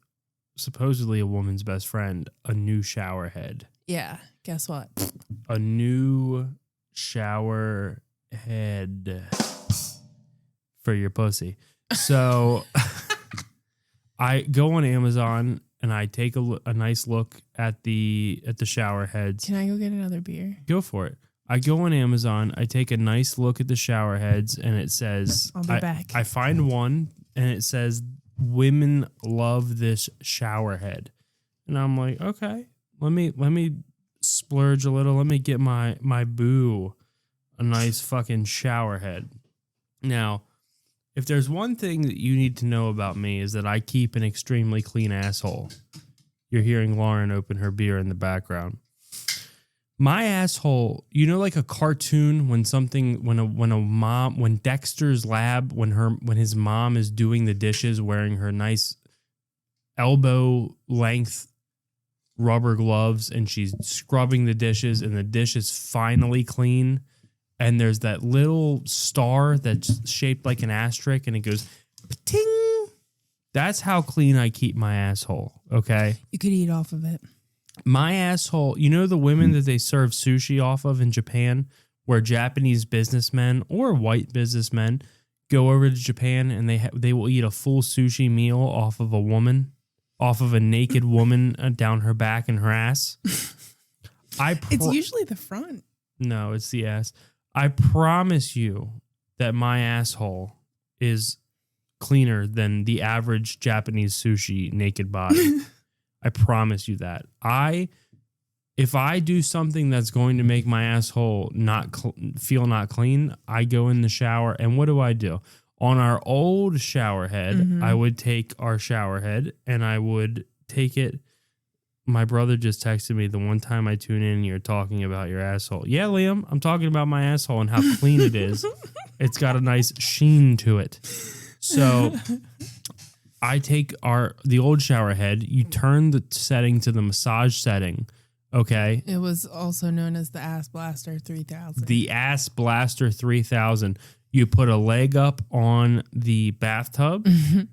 supposedly a woman's best friend, a new shower head. Yeah. Guess what? A new shower head for your pussy. So I go on Amazon and I take a nice look at the shower heads. Can I go get another beer? Go for it. I go on Amazon, I take a nice look at the shower heads, and it says I'll be back. I find one and it says women love this shower head. And I'm like, okay, let me splurge a little. Let me get my boo a nice fucking shower head. Now, if there's one thing that you need to know about me is that I keep an extremely clean asshole. You're hearing Lauren open her beer in the background. My asshole, you know, like a cartoon when Dexter's Lab, when his mom is doing the dishes wearing her nice elbow length rubber gloves and she's scrubbing the dishes and the dish is finally clean. And there's that little star that's shaped like an asterisk and it goes ting. That's how clean I keep my asshole. Okay. You could eat off of it. My asshole, you know the women that they serve sushi off of in Japan, where Japanese businessmen or white businessmen go over to Japan and they will eat a full sushi meal off of a naked woman down her back and her ass. It's usually the front. No, it's the ass. I promise you that my asshole is cleaner than the average Japanese sushi naked body. I promise you that. If I do something that's going to make my asshole feel not clean, I go in the shower, and what do? On our old shower head, I would take our shower head and I would take it. My brother just texted me the one time I tune in and you're talking about your asshole. Yeah, Liam, I'm talking about my asshole and how clean it is. It's got a nice sheen to it. So I take the old shower head, you turn the setting to the massage setting. Okay. It was also known as the Ass Blaster 3000. The Ass Blaster 3000. You put a leg up on the bathtub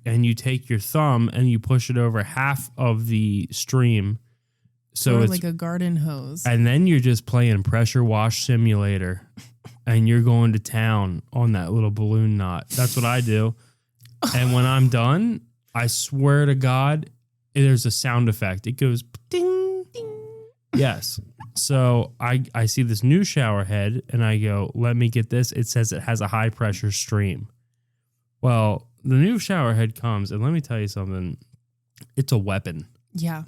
and you take your thumb and you push it over half of the stream. So or it's like a garden hose. And then you're just playing Pressure Wash Simulator and you're going to town on that little balloon knot. That's what I do. And when I'm done, I swear to God, there's a sound effect. It goes ding, ding. Yes. So I see this new shower head and I go, let me get this. It says it has a high pressure stream. Well, the new shower head comes and let me tell you something. It's a weapon. Yeah.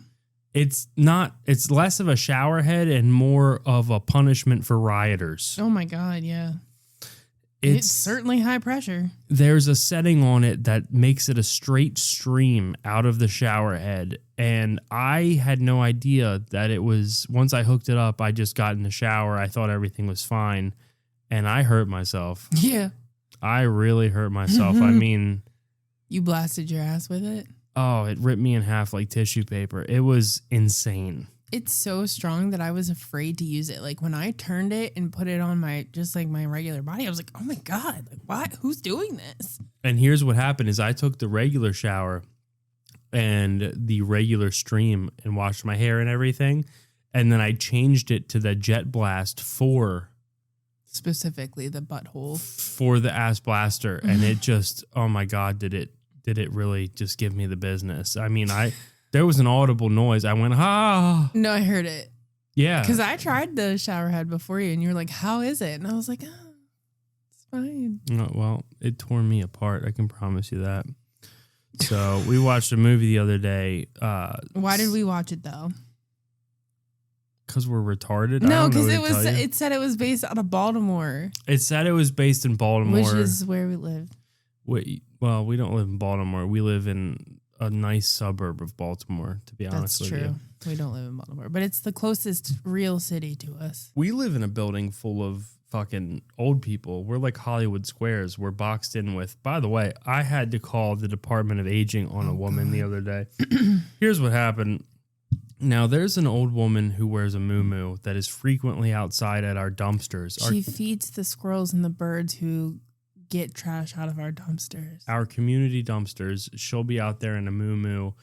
It's less of a shower head and more of a punishment for rioters. Oh my God. Yeah. It's certainly high pressure. There's a setting on it that makes it a straight stream out of the shower head. And I had no idea that it was, once I hooked it up, I just got in the shower. I thought everything was fine. And I hurt myself. Yeah. I really hurt myself. I mean. You blasted your ass with it? Oh, it ripped me in half like tissue paper. It was insane. It's so strong that I was afraid to use it. Like when I turned it and put it on my regular body, I was like, oh my God, like what? Who's doing this? And here's what happened is I took the regular shower and the regular stream and washed my hair and everything. And then I changed it to the Jet Blast for specifically the butthole for the Ass Blaster. And it just, oh my God, did it really just give me the business? I mean, there was an audible noise. I went, ah. No, I heard it. Yeah. Because I tried the shower head before you and you were like, how is it? And I was like, oh, it's fine. Oh, well, it tore me apart. I can promise you that. So we watched a movie the other day. Why did we watch it though? Because we're retarded. No, because it said it was based out of Baltimore. It said it was based in Baltimore. Which is where we live. Well, we don't live in Baltimore. We live in a nice suburb of Baltimore, to be honest with you. That's true. We don't live in Baltimore, but it's the closest real city to us. We live in a building full of fucking old people. We're like Hollywood Squares. We're boxed in with, by the way, I had to call the Department of Aging on a woman the other day. Here's what happened. Now, there's an old woman who wears a muumuu that is frequently outside at our dumpsters. She feeds the squirrels and the birds who get trash out of our dumpsters. Our community dumpsters. She'll be out there in a muumuu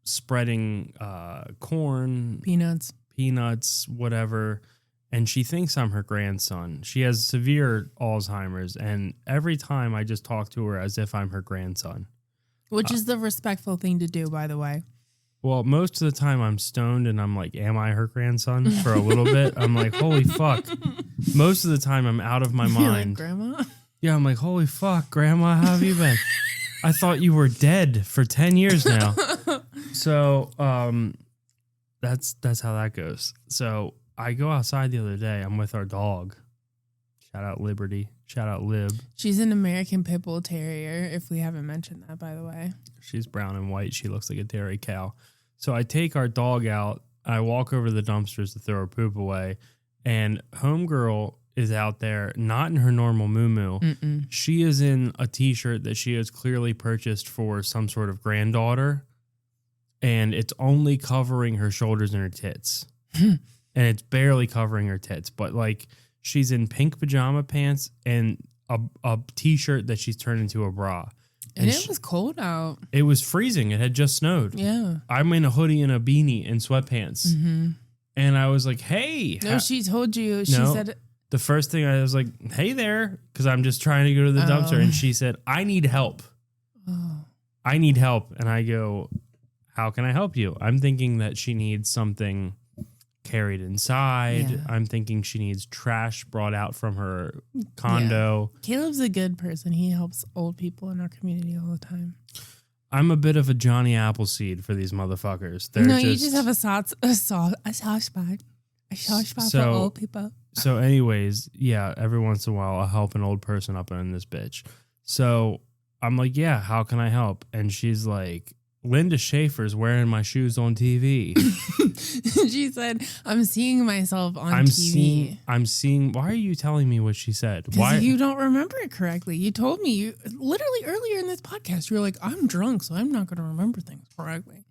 spreading corn, peanuts, whatever. And she thinks I'm her grandson. She has severe Alzheimer's. And every time I just talk to her as if I'm her grandson. Which is the respectful thing to do, by the way. Well, most of the time I'm stoned and I'm like, am I her grandson? For a little bit. I'm like, holy fuck. Most of the time I'm out of my mind. You're like, Grandma? Yeah, I'm like, holy fuck, Grandma, how have you been? I thought you were dead for 10 years now. So that's how that goes. So I go outside the other day. I'm with our dog. Shout out Liberty. Shout out Lib. She's an American Pit Bull Terrier, if we haven't mentioned that, by the way. She's brown and white. She looks like a dairy cow. So I take our dog out. I walk over to the dumpsters to throw her poop away. And homegirl is out there, not in her normal muumuu. Mm-mm. She is in a t-shirt that she has clearly purchased for some sort of granddaughter. And it's only covering her shoulders and her tits. And it's barely covering her tits. But like she's in pink pajama pants and a t-shirt that she's turned into a bra. And it was cold out. It was freezing. It had just snowed. Yeah. I'm in a hoodie and a beanie and sweatpants. Mm-hmm. And I was like, hey. No, she told you. She said... The first thing I was like, hey there, because I'm just trying to go to the dumpster. And she said, I need help. Oh. I need help. And I go, how can I help you? I'm thinking that she needs something carried inside. Yeah. I'm thinking she needs trash brought out from her condo. Yeah. Caleb's a good person. He helps old people in our community all the time. I'm a bit of a Johnny Appleseed for these motherfuckers. You just have a soft spot. A soft spot for old people. So anyways, yeah, every once in a while I'll help an old person up in this bitch. So I'm like, yeah, how can I help? And she's like, Linda Schaefer's wearing my shoes on TV. She said, I'm seeing myself on TV. I'm seeing. Why are you telling me what she said? Why Because you don't remember it correctly. You told me literally earlier in this podcast, you were like, I'm drunk, so I'm not going to remember things correctly.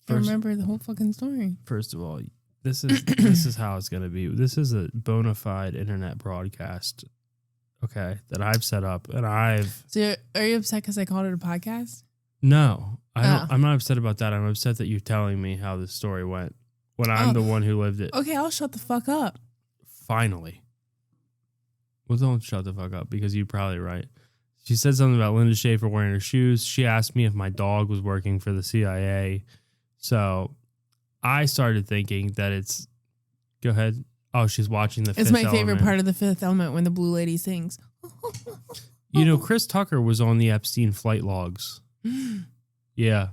You remember the whole fucking story. First of all, this is how it's going to be. This is a bona fide internet broadcast, okay, that I've set up, and So are you upset because I called it a podcast? No, I'm not upset about that. I'm upset that you're telling me how the story went when I'm the one who lived it. Okay, I'll shut the fuck up. Finally. Well, don't shut the fuck up because you're probably right. She said something about Linda Schaefer wearing her shoes. She asked me if my dog was working for the CIA. So I started thinking that it's... Go ahead. Oh, she's watching The Fifth Element. It's my favorite part of The Fifth Element when the blue lady sings. Chris Tucker was on the Epstein flight logs. Yeah,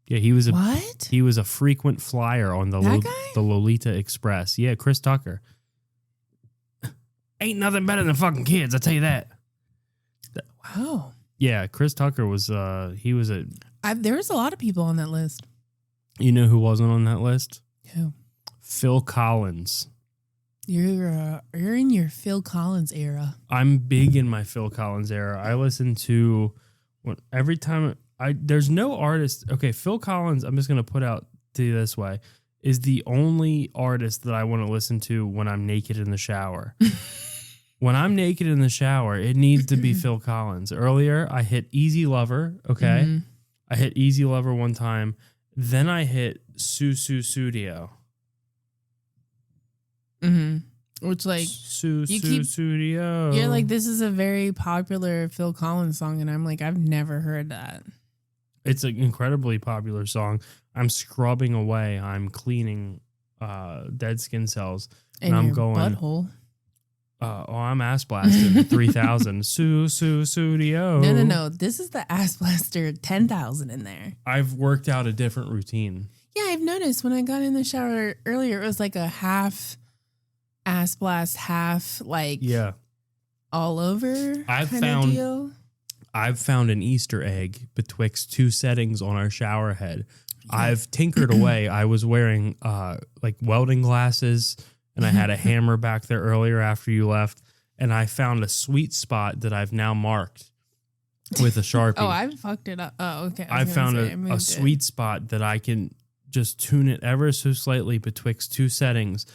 he was a frequent flyer on the Lolita Express. Yeah, Chris Tucker. Ain't nothing better than fucking kids, I tell you that. Wow. Yeah, Chris Tucker was there's a lot of people on that list. You know who wasn't on that list? Who? Phil Collins. You're in your Phil Collins era. I'm big in my Phil Collins era. I listen to every time there's no artist. Okay, Phil Collins, I'm just going to put out to you this way, is the only artist that I want to listen to when I'm naked in the shower. When I'm naked in the shower, it needs to be Phil Collins. Earlier, I hit Easy Lover, okay? Mm-hmm. I hit Easy Lover one time. Then I hit Studio. Mm-hmm. Which, like, Studio. You're like, this is a very popular Phil Collins song, and I'm like, I've never heard that. It's an incredibly popular song. I'm scrubbing away. I'm cleaning dead skin cells, and I'm going butthole. I'm ass blasted 3,000. Studio. No. This is the ass blaster 10,000 in there. I've worked out a different routine. Yeah, I've noticed when I got in the shower earlier, it was like a half ass blast, half like all over. I've found an Easter egg betwixt two settings on our shower head. Yeah. I've tinkered away. I was wearing like welding glasses, and I had a hammer back there earlier after you left, and I found a sweet spot that I've now marked with a Sharpie. Oh, I fucked it up. Oh, okay. I found a sweet spot that I can just tune it ever so slightly betwixt two settings.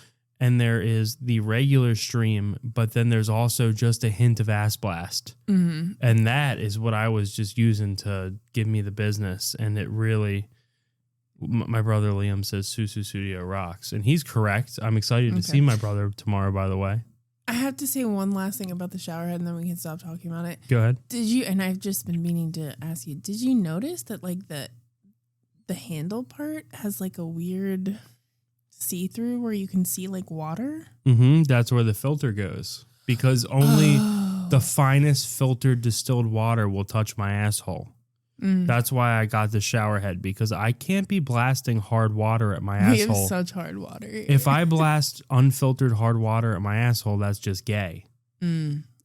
And there is the regular stream, but then there's also just a hint of ass blast. Mm-hmm. And that is what I was just using to give me the business. And it really, my brother Liam says Studio rocks. And he's correct. I'm excited to see my brother tomorrow, by the way. I have to say one last thing about the shower head, and then we can stop talking about it. Go ahead. And I've just been meaning to ask you, did you notice that like the handle part has like a weird see-through where you can see like water? Mm-hmm. That's where the filter goes, because only the finest filtered distilled water will touch my asshole. That's why I got the shower head, because I can't be blasting hard water at my asshole. We have such hard water here. If I blast unfiltered hard water at my asshole, that's just gay.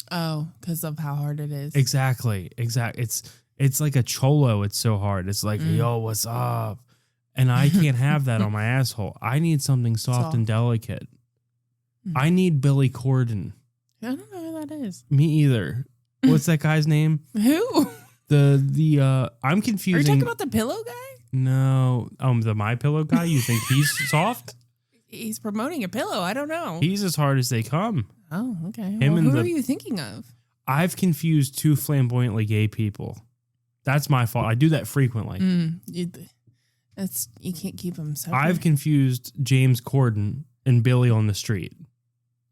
Oh, because of how hard it is. Exactly. It's like a cholo. It's so hard. It's like, yo, what's up? And I can't have that on my asshole. I need something soft and delicate. I need Billy Corgan. I don't know who that is. Me either. What's that guy's name? Who? I'm confusing. Are you talking about the pillow guy? No. The My Pillow guy? You think he's soft? He's promoting a pillow. I don't know. He's as hard as they come. Oh, okay. Who are you thinking of? I've confused two flamboyantly gay people. That's my fault. I do that frequently. You can't keep them separate. I've confused James Corden and Billy on the Street.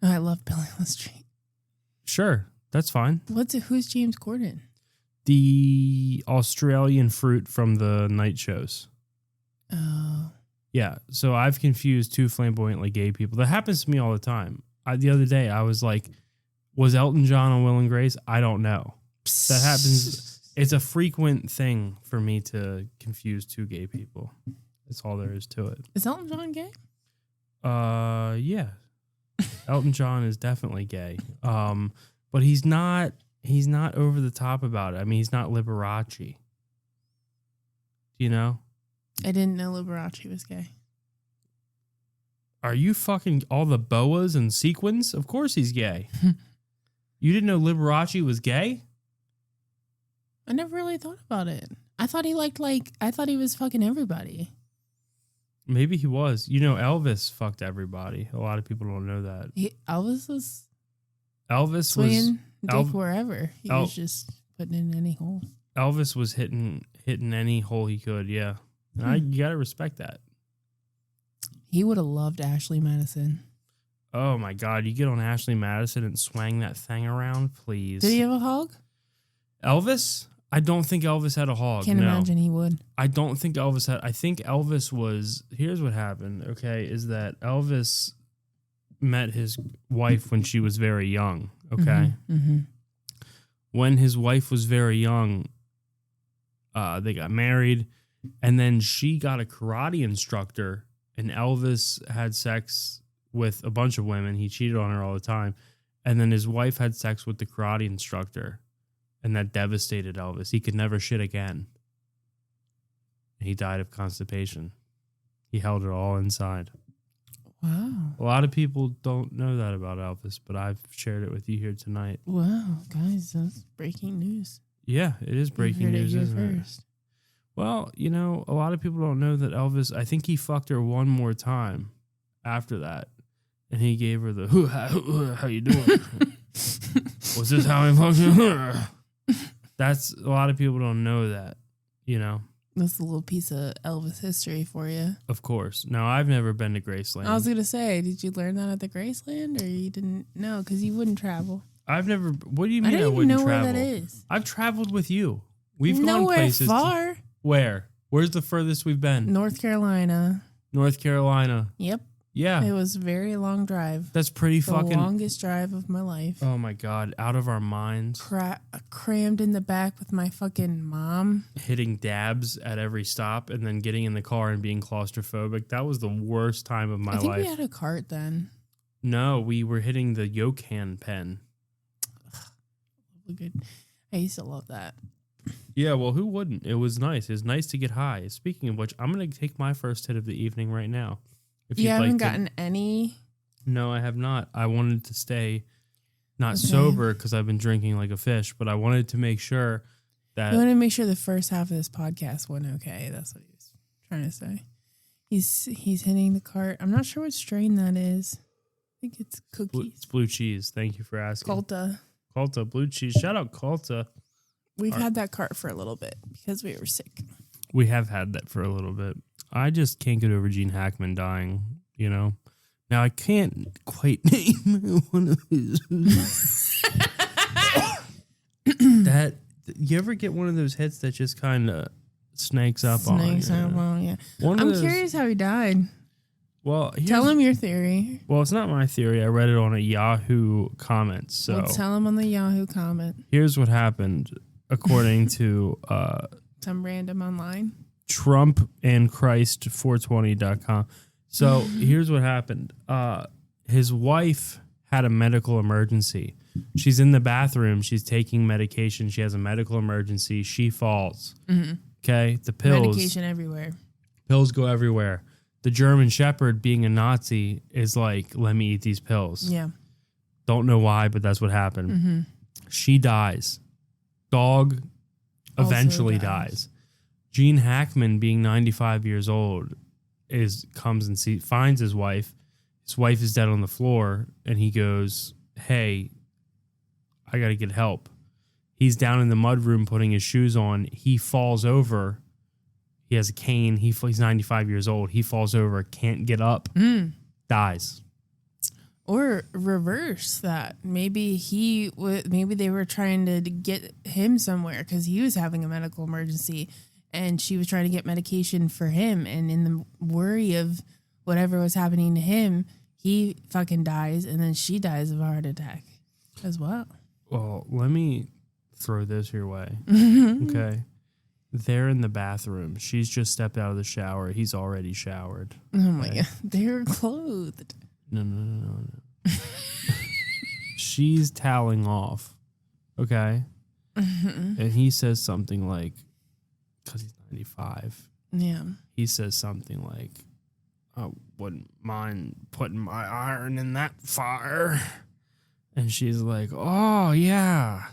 Oh, I love Billy on the Street. Sure, that's fine. Who's James Corden? The Australian fruit from the night shows. Oh. Yeah. So I've confused two flamboyantly gay people. That happens to me all the time. The other day, I was like, was Elton John on Will and Grace? I don't know. That happens. It's a frequent thing for me to confuse two gay people. That's all there is to it. Is Elton John gay? Yeah. Elton John is definitely gay. But he's not over the top about it. I mean, he's not Liberace. You know? I didn't know Liberace was gay. Are you fucking all the boas and sequins? Of course he's gay. You didn't know Liberace was gay? I never really thought about it. I thought he I thought he was fucking everybody. Maybe he was. You know, Elvis fucked everybody. A lot of people don't know that. Elvis was swinging dick wherever. He was just putting in any hole. Elvis was hitting any hole he could, yeah. And you got to respect that. He would have loved Ashley Madison. Oh, my God. You get on Ashley Madison and swang that thing around, please. Did he have a hog? Elvis? I don't think Elvis had a hog. Can't imagine he would. I don't think Elvis had. I think Elvis was. Here's what happened, okay, is that Elvis met his wife when she was very young, okay? Mm-hmm. When his wife was very young, they got married, and then she got a karate instructor, and Elvis had sex with a bunch of women. He cheated on her all the time. And then his wife had sex with the karate instructor. And that devastated Elvis. He could never shit again. And he died of constipation. He held it all inside. Wow. A lot of people don't know that about Elvis, but I've shared it with you here tonight. Wow, guys, that's breaking news. Yeah, it is breaking news, isn't it? Well, you know, a lot of people don't know that Elvis, I think he fucked her one more time after that. And he gave her the, how you doing? Was this how I fucked you? That's, a lot of people don't know that, you know? That's a little piece of Elvis history for you. Of course. Now, I've never been to Graceland. I was going to say, did you learn that at the Graceland, or you didn't know? Because you wouldn't travel. I've never, what do you mean I wouldn't know travel? where that is. I've traveled with you. We've gone Nowhere places. far. Where? Where's the furthest we've been? North Carolina. North Carolina. Yep. Yeah. It was a very long drive. That's pretty the fucking... longest drive of my life. Oh my God. Out of our minds. Crammed in the back with my fucking mom. Hitting dabs at every stop and then getting in the car and being claustrophobic. That was the worst time of my life. I think we had a cart then. No, we were hitting the Yokan pen. Good. I used to love that. Yeah, well, who wouldn't? It was nice. It was nice to get high. Speaking of which, I'm going to take my first hit of the evening right now. If you haven't gotten any? No, I have not. I wanted to stay not sober because I've been drinking like a fish, but I wanted to make sure that... You want to make sure the first half of this podcast went okay. That's what he was trying to say. He's hitting the cart. I'm not sure what strain that is. I think it's cookies. It's blue cheese. Thank you for asking. Colta, blue cheese. Shout out Colta. We've had that cart for a little bit because we were sick. We have had that for a little bit. I just can't get over Gene Hackman dying, you know? Now, I can't quite name one of his... that, you ever get one of those hits that just kind of snakes up on you? Yeah. I'm curious how he died. Well, tell him your theory. Well, it's not my theory. I read it on a Yahoo comment. So tell him on the Yahoo comment. Here's what happened, according to... some random online. Trump and Christ420.com. So here's what happened. His wife had a medical emergency. She's in the bathroom. She's taking medication. She has a medical emergency. She falls. Mm-hmm. Okay. The pills. Medication everywhere. Pills go everywhere. The German Shepherd, being a Nazi, is like, let me eat these pills. Yeah. Don't know why, but that's what happened. Mm-hmm. She dies. Dog eventually dies. Gene Hackman, being 95 years old, comes and finds his wife. His wife is dead on the floor, and he goes, hey, I got to get help. He's down in the mudroom putting his shoes on. He falls over. He has a cane. He's 95 years old. He falls over, can't get up, dies. Or reverse that. Maybe maybe they were trying to get him somewhere because he was having a medical emergency. and she was trying to get medication for him. And in the worry of whatever was happening to him, he fucking dies, and then she dies of a heart attack as well. Well, let me throw this your way. Okay. They're in the bathroom. She's just stepped out of the shower. He's already showered. Oh my God. They're clothed. No. She's toweling off. Okay. And he says something like, because he's 95. Yeah. He says something like, I wouldn't mind putting my iron in that fire. And she's like, oh, yeah.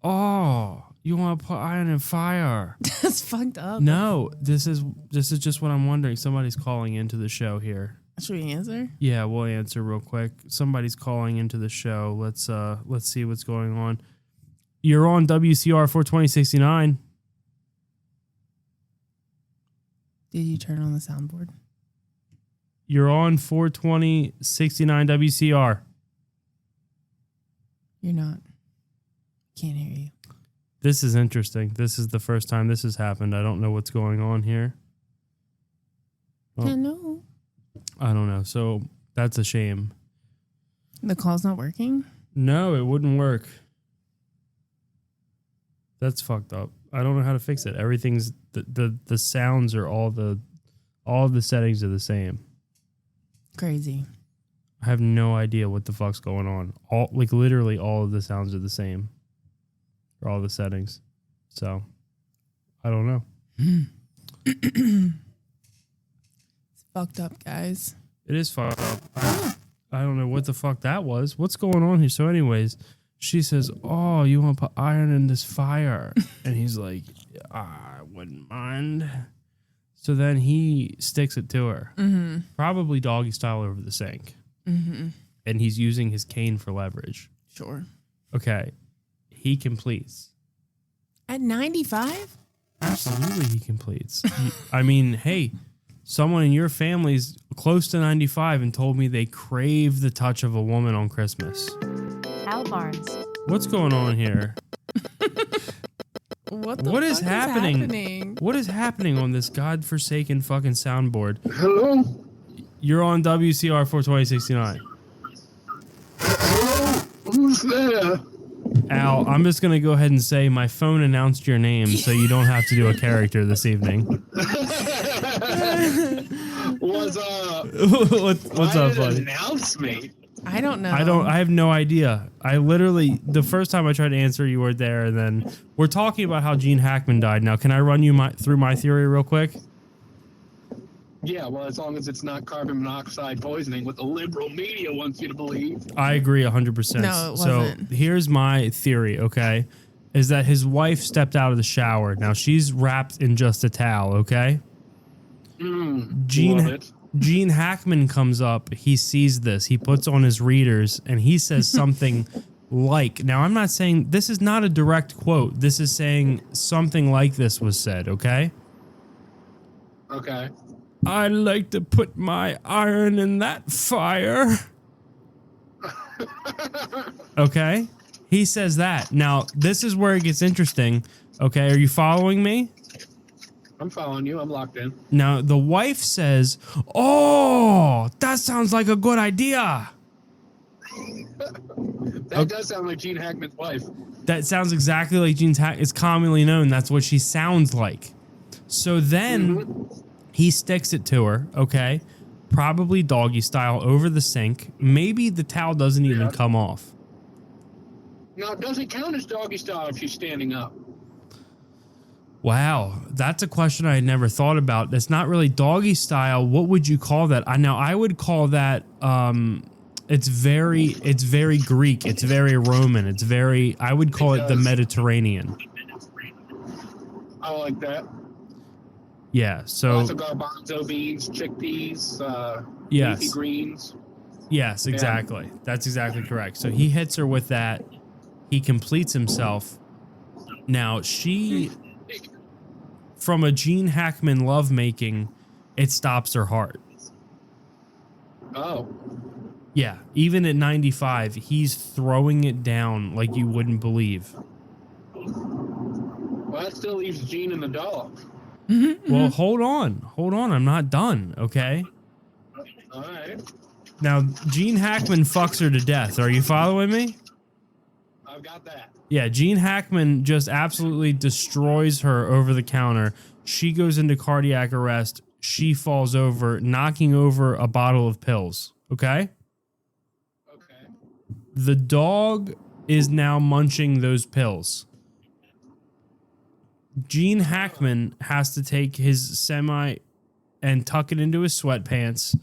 Oh, you want to put iron in fire? That's fucked up. No, this is just what I'm wondering. Somebody's calling into the show here. Should we answer? Yeah, we'll answer real quick. Somebody's calling into the show. Let's see what's going on. You're on WCR 42069. Did you turn on the soundboard? You're on 42069 WCR. You're not. Can't hear you. This is interesting. This is the first time this has happened. I don't know what's going on here. Oh. Hello. I don't know. So that's a shame. The call's not working? No, it wouldn't work. That's fucked up. I don't know how to fix it. Everything's the sounds are all the settings are the same. Crazy. I have no idea what the fuck's going on. Literally all of the sounds are the same. For all the settings. So I don't know. It's fucked up, guys. It is fucked up. I don't know what the fuck that was. What's going on here? So anyways, she says, oh, you want to put iron in this fire? And he's like, I wouldn't mind. So then he sticks it to her. Mm-hmm. Probably doggy style over the sink. Mm-hmm. And he's using his cane for leverage. Sure. Okay. He completes. At 95? Absolutely he completes. I mean, hey, someone in your family's close to 95 and told me they crave the touch of a woman on Christmas. Al Barnes. What's going on here? What is happening? What is happening on this godforsaken fucking soundboard? Hello? You're on WCR 42069. Hello? Who's there? Al, I'm just going to go ahead and say my phone announced your name so you don't have to do a character this evening. What's up? What's up, buddy? Announce me. I don't know. I have no idea. I literally, the first time I tried to answer, you were there, and then we're talking about how Gene Hackman died. Now, can I run you through my theory real quick? Yeah, well, as long as it's not carbon monoxide poisoning, what the liberal media wants you to believe. I agree 100%. No, it so wasn't. here's my theory, okay? Is that his wife stepped out of the shower. Now, she's wrapped in just a towel, okay? Gene Hackman comes up. He sees this. He puts on his readers, and he says something like, now, I'm not saying, this is not a direct quote. This is saying something like this was said, okay? Okay. I'd like to put my iron in that fire. Okay? He says that. Now, this is where it gets interesting. Okay, are you following me? I'm following you. I'm locked in. Now, the wife says, oh, that sounds like a good idea. That does sound like Gene Hackman's wife. That sounds exactly like Gene Hackman. It's commonly known. That's what she sounds like. So then he sticks it to her, okay? Probably doggy style over the sink. Maybe the towel doesn't even come off. No, it doesn't count as doggy style if she's standing up. Wow, that's a question I had never thought about. That's not really doggy style. What would you call that? I would call that it's very Greek. It's very Roman. I would call it the Mediterranean. I like that. Yeah, so Lots of garbanzo beans, chickpeas, leafy greens. Yes, exactly. Yeah. That's exactly correct. So he hits her with that. He completes himself. Now, she, from a Gene Hackman lovemaking, it stops her heart. Oh. Yeah, even at 95, he's throwing it down like you wouldn't believe. Well, Well, that still leaves Gene and the dog. Well, hold on. I'm not done. Okay. All right. Now, Gene Hackman fucks her to death. Are you following me? I've got that. Yeah, Gene Hackman just absolutely destroys her over the counter. She goes into cardiac arrest. She falls over, knocking over a bottle of pills. Okay? Okay. The dog is now munching those pills. Gene Hackman has to take his semi and tuck it into his sweatpants.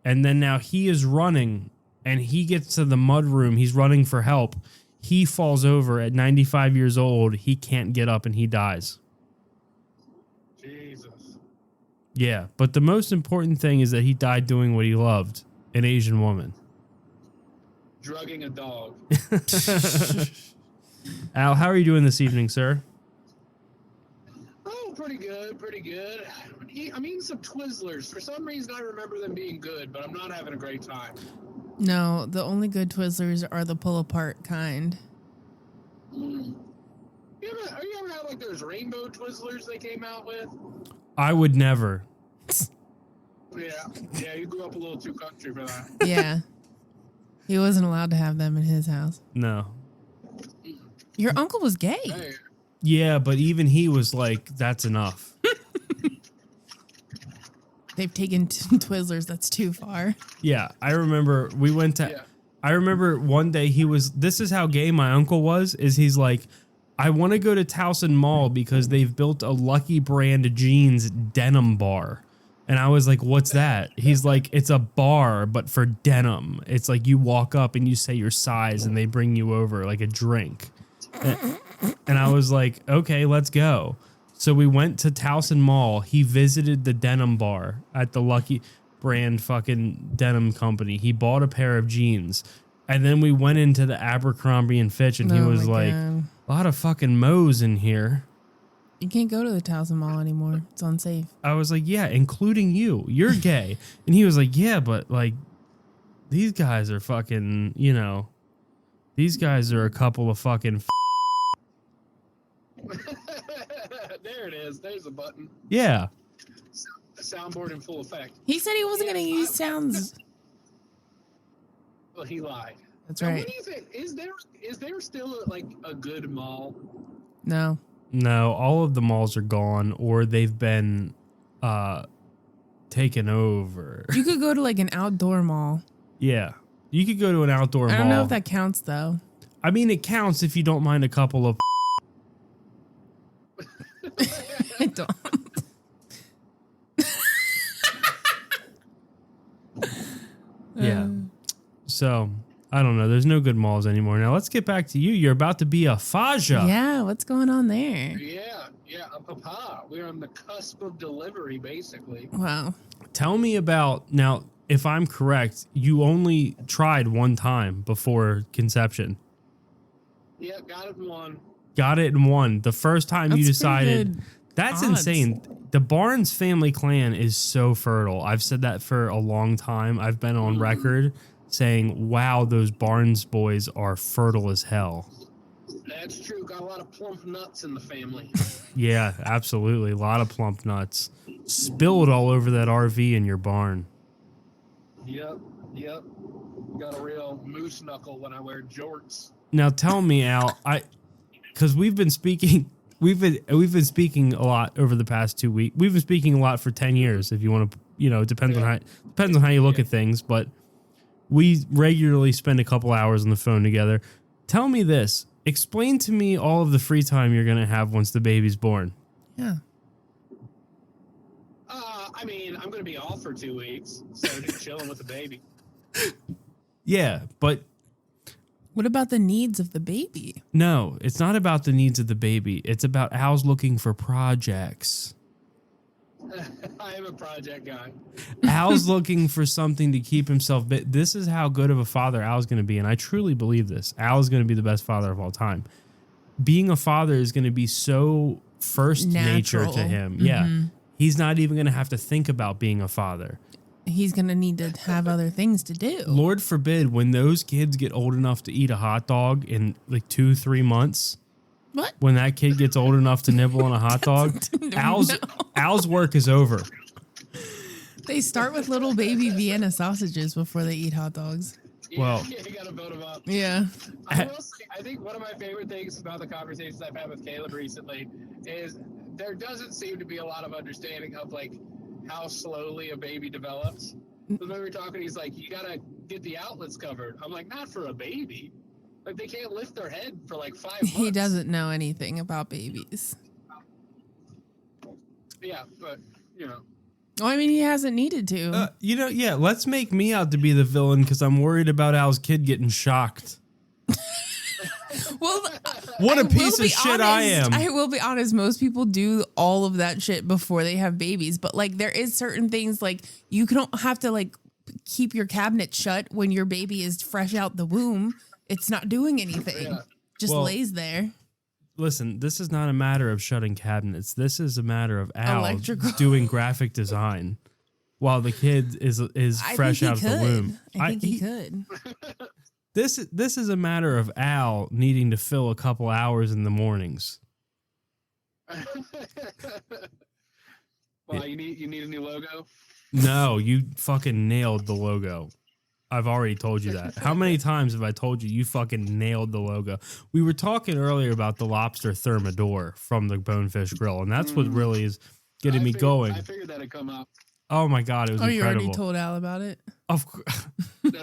And then now he is running and he gets to the mud room. He's running for help. He falls over at 95 years old. He can't get up and he dies. Jesus. Yeah, but the most important thing is that he died doing what he loved, an Asian woman. Drugging a dog. Al, how are you doing this evening, sir? Oh, pretty good, pretty good. I'm eating some Twizzlers. For some reason, I remember them being good, but I'm not having a great time. No, the only good Twizzlers are the pull-apart kind. You ever had like those rainbow Twizzlers they came out with? I would never. Yeah, you grew up a little too country for that. Yeah. He wasn't allowed to have them in his house. No. Your uncle was gay. Hey. Yeah, but even he was like, that's enough. They've taken Twizzlers. That's too far. Yeah, I remember we went to... Yeah. I remember one day he was... This is how gay my uncle was, is he's like, I want to go to Towson Mall because they've built a Lucky Brand jeans denim bar. And I was like, what's that? He's like, it's a bar, but for denim. It's like you walk up and you say your size and they bring you over like a drink. And I was like, okay, let's go. So we went to Towson Mall. He visited the denim bar at the Lucky Brand fucking denim company. He bought a pair of jeans. And then we went into the Abercrombie and Fitch and he was like, a lot of fucking mo's in here. You can't go to the Towson Mall anymore. It's unsafe. I was like, yeah, including you. You're gay. And he was like, yeah, but like these guys are fucking, you know, these guys are a couple of fucking There it is. There's a button. Yeah. Soundboard in full effect. He said he wasn't going to use sounds. Well, he lied. That's now, right. What do you think? Is there still like a good mall? No. No, all of the malls are gone or they've been taken over. You could go to like an outdoor mall. Yeah. You could go to an outdoor mall. I don't know if that counts though. I mean, it counts if you don't mind a couple of I don't. Yeah. So, I don't know. There's no good malls anymore. Now, let's get back to you. You're about to be a Faja. Yeah, what's going on there? Yeah, a papa. We're on the cusp of delivery, basically. Wow. Tell me about, now, if I'm correct, you only tried one time before conception. Yeah, got it in one. Got it in one. The first time That's you decided. good That's odds. insane. The Barnes family clan is so fertile. I've said that for a long time. I've been on record saying, wow, those Barnes boys are fertile as hell. That's true. Got a lot of plump nuts in the family. Yeah, absolutely. A lot of plump nuts. Spilled all over that RV in your barn. Yep. Got a real moose knuckle when I wear jorts. Now tell me, Al, because we've been speaking a lot over the past 2 weeks. We've been speaking a lot for 10 years, if you want to, it depends on how you look at things, but we regularly spend a couple hours on the phone together. Tell me this. Explain to me all of the free time you're going to have once the baby's born. Yeah. I mean, I'm going to be off for 2 weeks, so just chilling with the baby. Yeah, but What about the needs of the baby? no, it's not about the needs of the baby. It's about Al's looking for projects. I am a project guy. Al's looking for something to keep himself. This is how good of a father Al's going to be, and I truly believe this. Al is going to be the best father of all time. Being a father is going to be so first nature to him. Mm-hmm. Yeah, he's not even going to have to think about being a father. He's going to need to have other things to do. Lord forbid, when those kids get old enough to eat a hot dog in like 2-3 months, What? When that kid gets old enough to nibble on a hot dog, Al's work is over. They start with little baby Vienna sausages before they eat hot dogs. Well, you gotta build them up. Yeah. I will say, I think one of my favorite things about the conversations I've had with Caleb recently is there doesn't seem to be a lot of understanding of like how slowly a baby develops. Because when we were talking, he's like, you gotta get the outlets covered. I'm like, not for a baby. Like they can't lift their head for like 5 months. He doesn't know anything about babies. Yeah, but you know. Well, I mean, he hasn't needed to. Let's make me out to be the villain because I'm worried about Al's kid getting shocked. Well, what a piece of shit I am. I will be honest. Most people do all of that shit before they have babies. But like, there is certain things like you don't have to like keep your cabinet shut when your baby is fresh out the womb. It's not doing anything. Yeah. Just lays there. Listen, this is not a matter of shutting cabinets. This is a matter of Al doing graphic design while the kid is fresh out of the womb. I think he could. This is a matter of Al needing to fill a couple hours in the mornings. Well, you need a new logo? No, you fucking nailed the logo. I've already told you that. How many times have I told you you fucking nailed the logo? We were talking earlier about the lobster thermidor from the Bonefish Grill, and that's what really is getting me going. I figured that'd come up. Oh my God, it was incredible. You already told Al about it? Of course.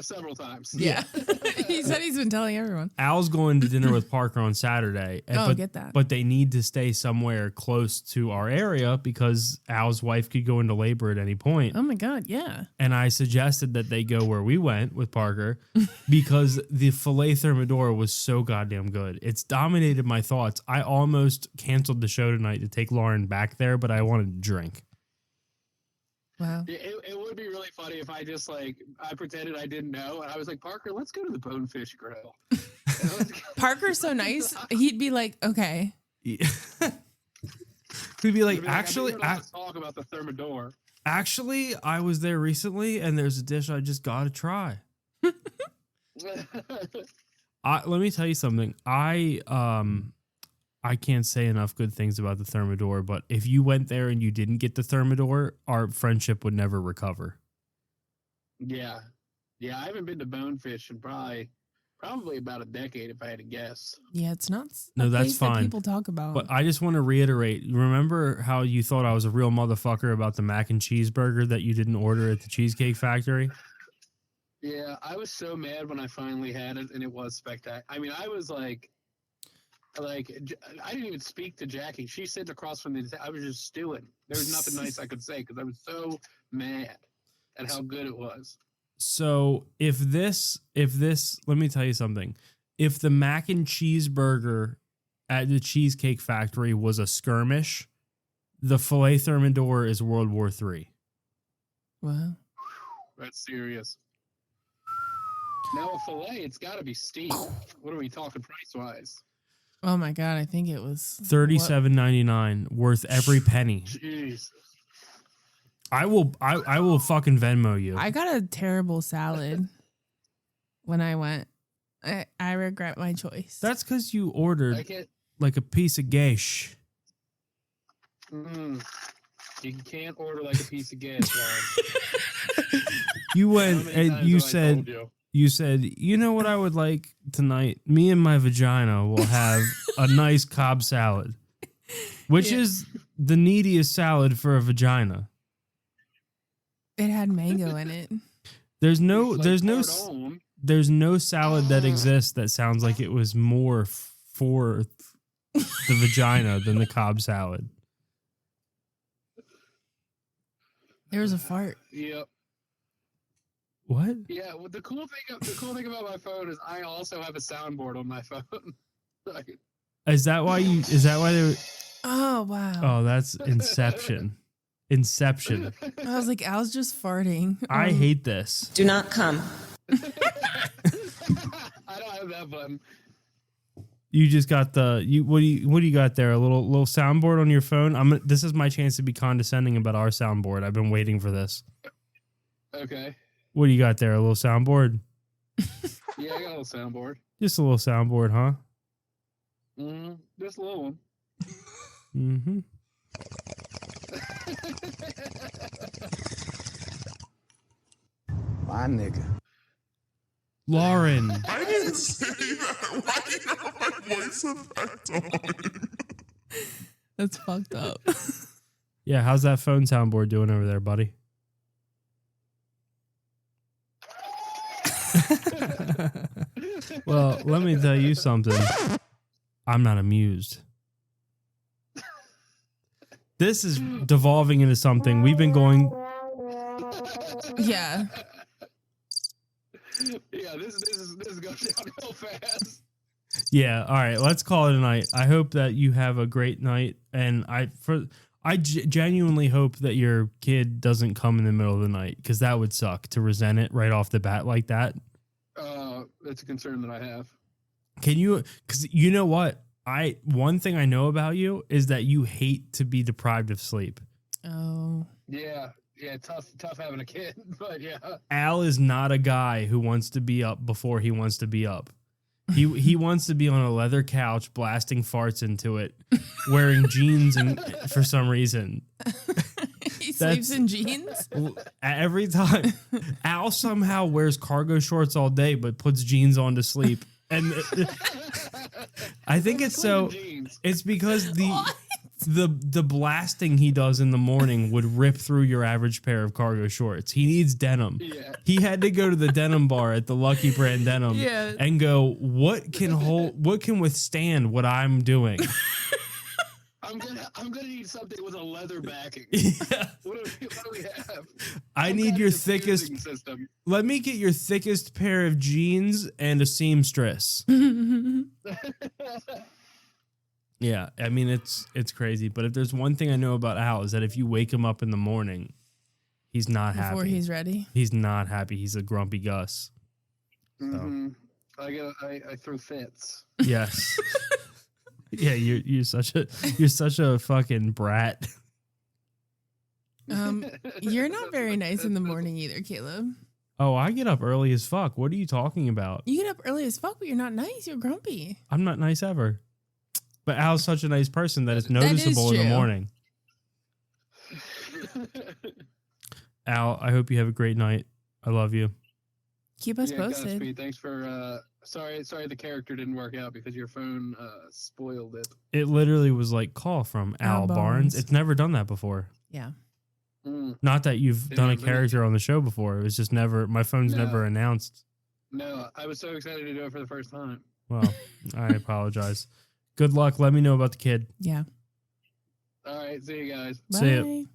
Several times. Yeah. He said he's been telling everyone. Al's going to dinner with Parker on Saturday. Get that. But they need to stay somewhere close to our area because Al's wife could go into labor at any point. Oh my God, yeah. And I suggested that they go where we went with Parker because the filet thermidor was so goddamn good. It's dominated my thoughts. I almost canceled the show tonight to take Lauren back there, but I wanted to drink. Wow. It would be really funny if I just I pretended I didn't know and I was like, Parker, let's go to the Bonefish Grill. Parker's so nice. He'd be like, okay. He'd be like, actually, talk about the thermidor. Actually, I was there recently and there's a dish I just got to try. Let me tell you something. I can't say enough good things about the thermidor, but if you went there and you didn't get the thermidor, our friendship would never recover. Yeah. Yeah, I haven't been to Bonefish in probably about a decade, if I had to guess. Yeah, it's not that's fine. That people talk about. But I just want to reiterate, remember how you thought I was a real motherfucker about the mac and cheese burger that you didn't order at the Cheesecake Factory? Yeah, I was so mad when I finally had it, and it was spectacular. I mean, I was like, I didn't even speak to Jackie. She's sitting across from me. I was just stewing. There was nothing nice I could say because I was so mad at how good it was. So if this, let me tell you something. If the mac and cheese burger at the Cheesecake Factory was a skirmish, the filet thermidor is World War III. Wow. That's serious. Now a filet, it's got to be steamed. What are we talking price-wise? Oh my God, I think it was $37.99, worth every penny. Jeez. I will fucking Venmo you. I got a terrible salad when I went. I regret my choice. That's because you ordered like a piece of geish. You can't order like a piece of geish, Lauren. You went and you said, you know what I would like tonight? Me and my vagina will have a nice Cobb salad, which is the neediest salad for a vagina. It had mango in it. There's no salad that exists that sounds like it was more for the vagina than the Cobb salad. There was a fart. Yep. What? Yeah, well, the cool thing about my phone is I also have a soundboard on my phone. Is that why they were? Oh wow. Oh, that's Inception. Inception. I was like, Al's just farting. I hate this. Do not come. I don't have that button. You just got what do you got there? A little soundboard on your phone? This is my chance to be condescending about our soundboard. I've been waiting for this. Okay. What do you got there? A little soundboard? Yeah, I got a little soundboard. Just a little soundboard, huh? Just a little one. Mm-hmm. My nigga. Lauren. I didn't say that. Why do you have my voice effect on? That's fucked up. Yeah, how's that phone soundboard doing over there, buddy? Well, let me tell you something. I'm not amused. This is devolving into something. We've been going. Yeah. Yeah, this is going down real fast. Yeah, all right. Let's call it a night. I hope that you have a great night, and I genuinely hope that your kid doesn't come in the middle of the night, because that would suck to resent it right off the bat like that. That's a concern that I have. Can you? Because you know what? One thing I know about you is that you hate to be deprived of sleep. Oh. Yeah, tough having a kid, but yeah. Al is not a guy who wants to be up before he wants to be up. He wants to be on a leather couch blasting farts into it, wearing jeans and for some reason. He sleeps in jeans? Every time. Al somehow wears cargo shorts all day but puts jeans on to sleep. And I think it's because the blasting he does in the morning would rip through your average pair of cargo shorts. He needs denim. Yeah. He had to go to the denim bar at the Lucky Brand Denim and go, what can withstand what I'm doing? I'm gonna need something with a leather backing. Yeah. What do we have? I need your thickest system. Let me get your thickest pair of jeans and a seamstress. Yeah, I mean it's crazy, but if there's one thing I know about Al is that if you wake him up in the morning, he's not happy. Before he's ready? He's not happy. He's a grumpy Gus. So. Mm-hmm. I throw fits. Yes. Yeah, you're such a fucking brat. You're not very nice in the morning either, Caleb. Oh, I get up early as fuck. What are you talking about? You get up early as fuck, but you're not nice. You're grumpy. I'm not nice ever. But Al's such a nice person that it's noticeable in the morning. Al, I hope you have a great night. I love you. Keep us posted. Godspeed. Thanks for sorry the character didn't work out because your phone spoiled it. It literally was like call from Al Barnes. It's never done that before. Yeah. Not that you've done a character on the show before. It was just never, my phone's never announced. No, I was so excited to do it for the first time. Well, I apologize. Good luck. Let me know about the kid. Yeah. All right. See you guys. Bye. See ya.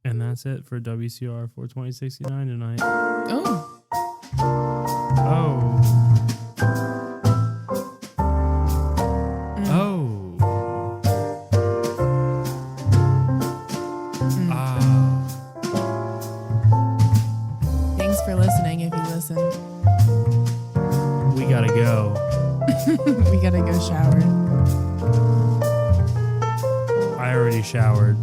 And that's it for WCR 42069 tonight. Oh. Oh. Thanks for listening if you listen. We gotta go. We gotta go shower. I already showered.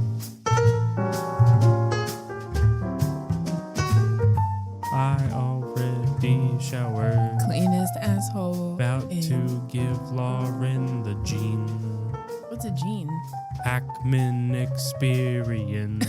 I already showered. Cleanest asshole. About to give Lauren the gene. What's a gene? Hackman experience.